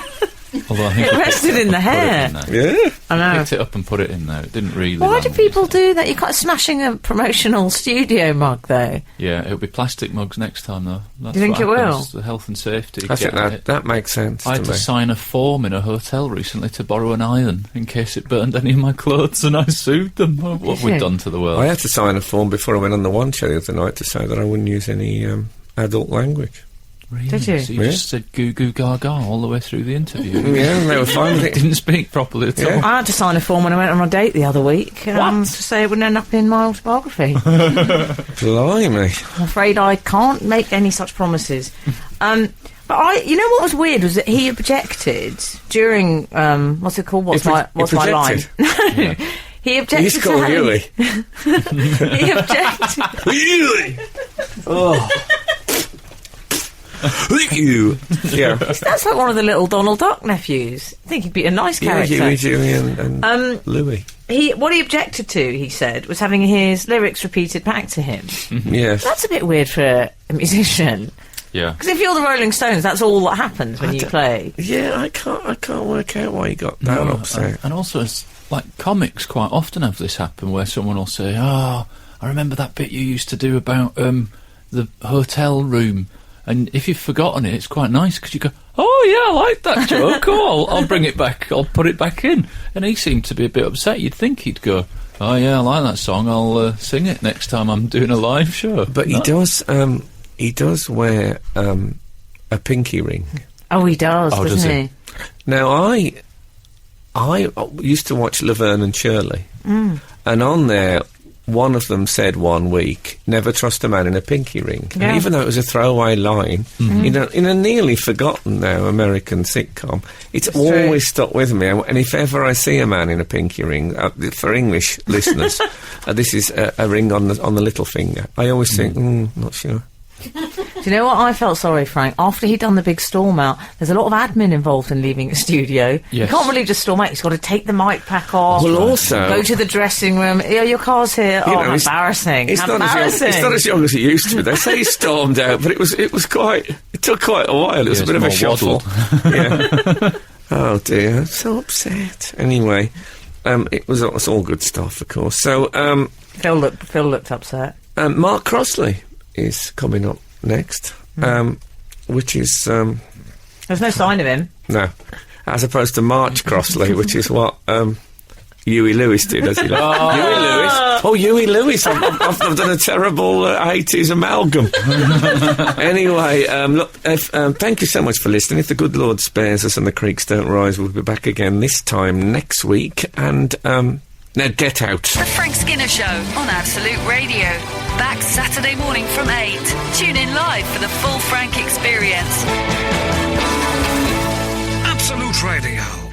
Although I think It he rested in the put it hair. in there. Yeah. I know. Picked it up and put it in there. It didn't really. Why land do in people his head. do that? You're quite smashing a promotional studio mug, though. Yeah, it'll be plastic mugs next time, though. That's Do you think what it happens. will? The health and safety. I think get it. that makes sense I to had to me. sign a form in a hotel recently to borrow an iron in case it burned any of my clothes, and I sued them. What Did we've you? done to the world. I had to sign a form before I went on the One Show the other night to say that I wouldn't use any adult language. Really? Did you? So you Yeah. just said goo goo gaga all the way through the interview. Yeah, they were fine with it. Didn't speak properly at Yeah. all. I had to sign a form when I went on a date the other week What? to say it wouldn't end up in my autobiography. Blimey. I'm afraid I can't make any such promises. But you know what was weird was that he objected during what's it called? What's He my line? projected. No, he objected. He's to called having- Huey. He objected. Huey! Oh. Look you! Yeah. That's like one of the little Donald Duck nephews. I think he'd be a nice Yeah, character. Huey, and Louis. What he objected to, he said, was having his lyrics repeated back to him. Yes. That's a bit weird for a musician. Yeah. Because if you're the Rolling Stones, that's all that happens when you play. Yeah, I can't work out why he got that upset. And also, it's like comics quite often have this happen where someone will say, "Oh, I remember that bit you used to do about the hotel room." And if you've forgotten it, it's quite nice because you go, "Oh yeah, I like that joke. Cool, I'll bring it back. I'll put it back in." And he seemed to be a bit upset. You'd think he'd go, "Oh yeah, I like that song. I'll sing it next time I'm doing a live show." But he does. He does wear a pinky ring. Oh, he does, Oh, doesn't does he? he? Now I used to watch Laverne and Shirley, and on there, one of them said one week, "Never trust a man in a pinky ring." Yeah. And even though it was a throwaway line, in a nearly forgotten now American sitcom, it's always stuck with me. And if ever I see a man in a pinky ring, for English listeners, this is a ring on the little finger. I always think, not sure. Do you know what I felt sorry, Frank? After he'd done the big storm out, there's a lot of admin involved in leaving a studio. You Yes. can't really just storm out. He's got to take the mic pack off. Well, also- go to the dressing room. Yeah, your car's here. You Oh, know, embarrassing. It's not as young as it used to be. They say he stormed out, but it was quite. It took quite a while. It was Yeah, a bit of a it's more shuffle. Yeah. Oh dear, I'm so upset. Anyway, it's all good stuff, of course. So, Phil looked upset. Mark Crossley is coming up next, which is There's no sign of him. no, as opposed to March Crossley, which is what Huey Lewis did, as he Huey Lewis. Oh, Huey Lewis. I've done a terrible 80s amalgam. Anyway, look, thank you so much for listening. If the good Lord spares us and the creeks don't rise, we'll be back again this time next week. And now get out. The Frank Skinner Show on Absolute Radio. Back Saturday morning from 8. Tune in live for the full Frank experience. Absolute Radio.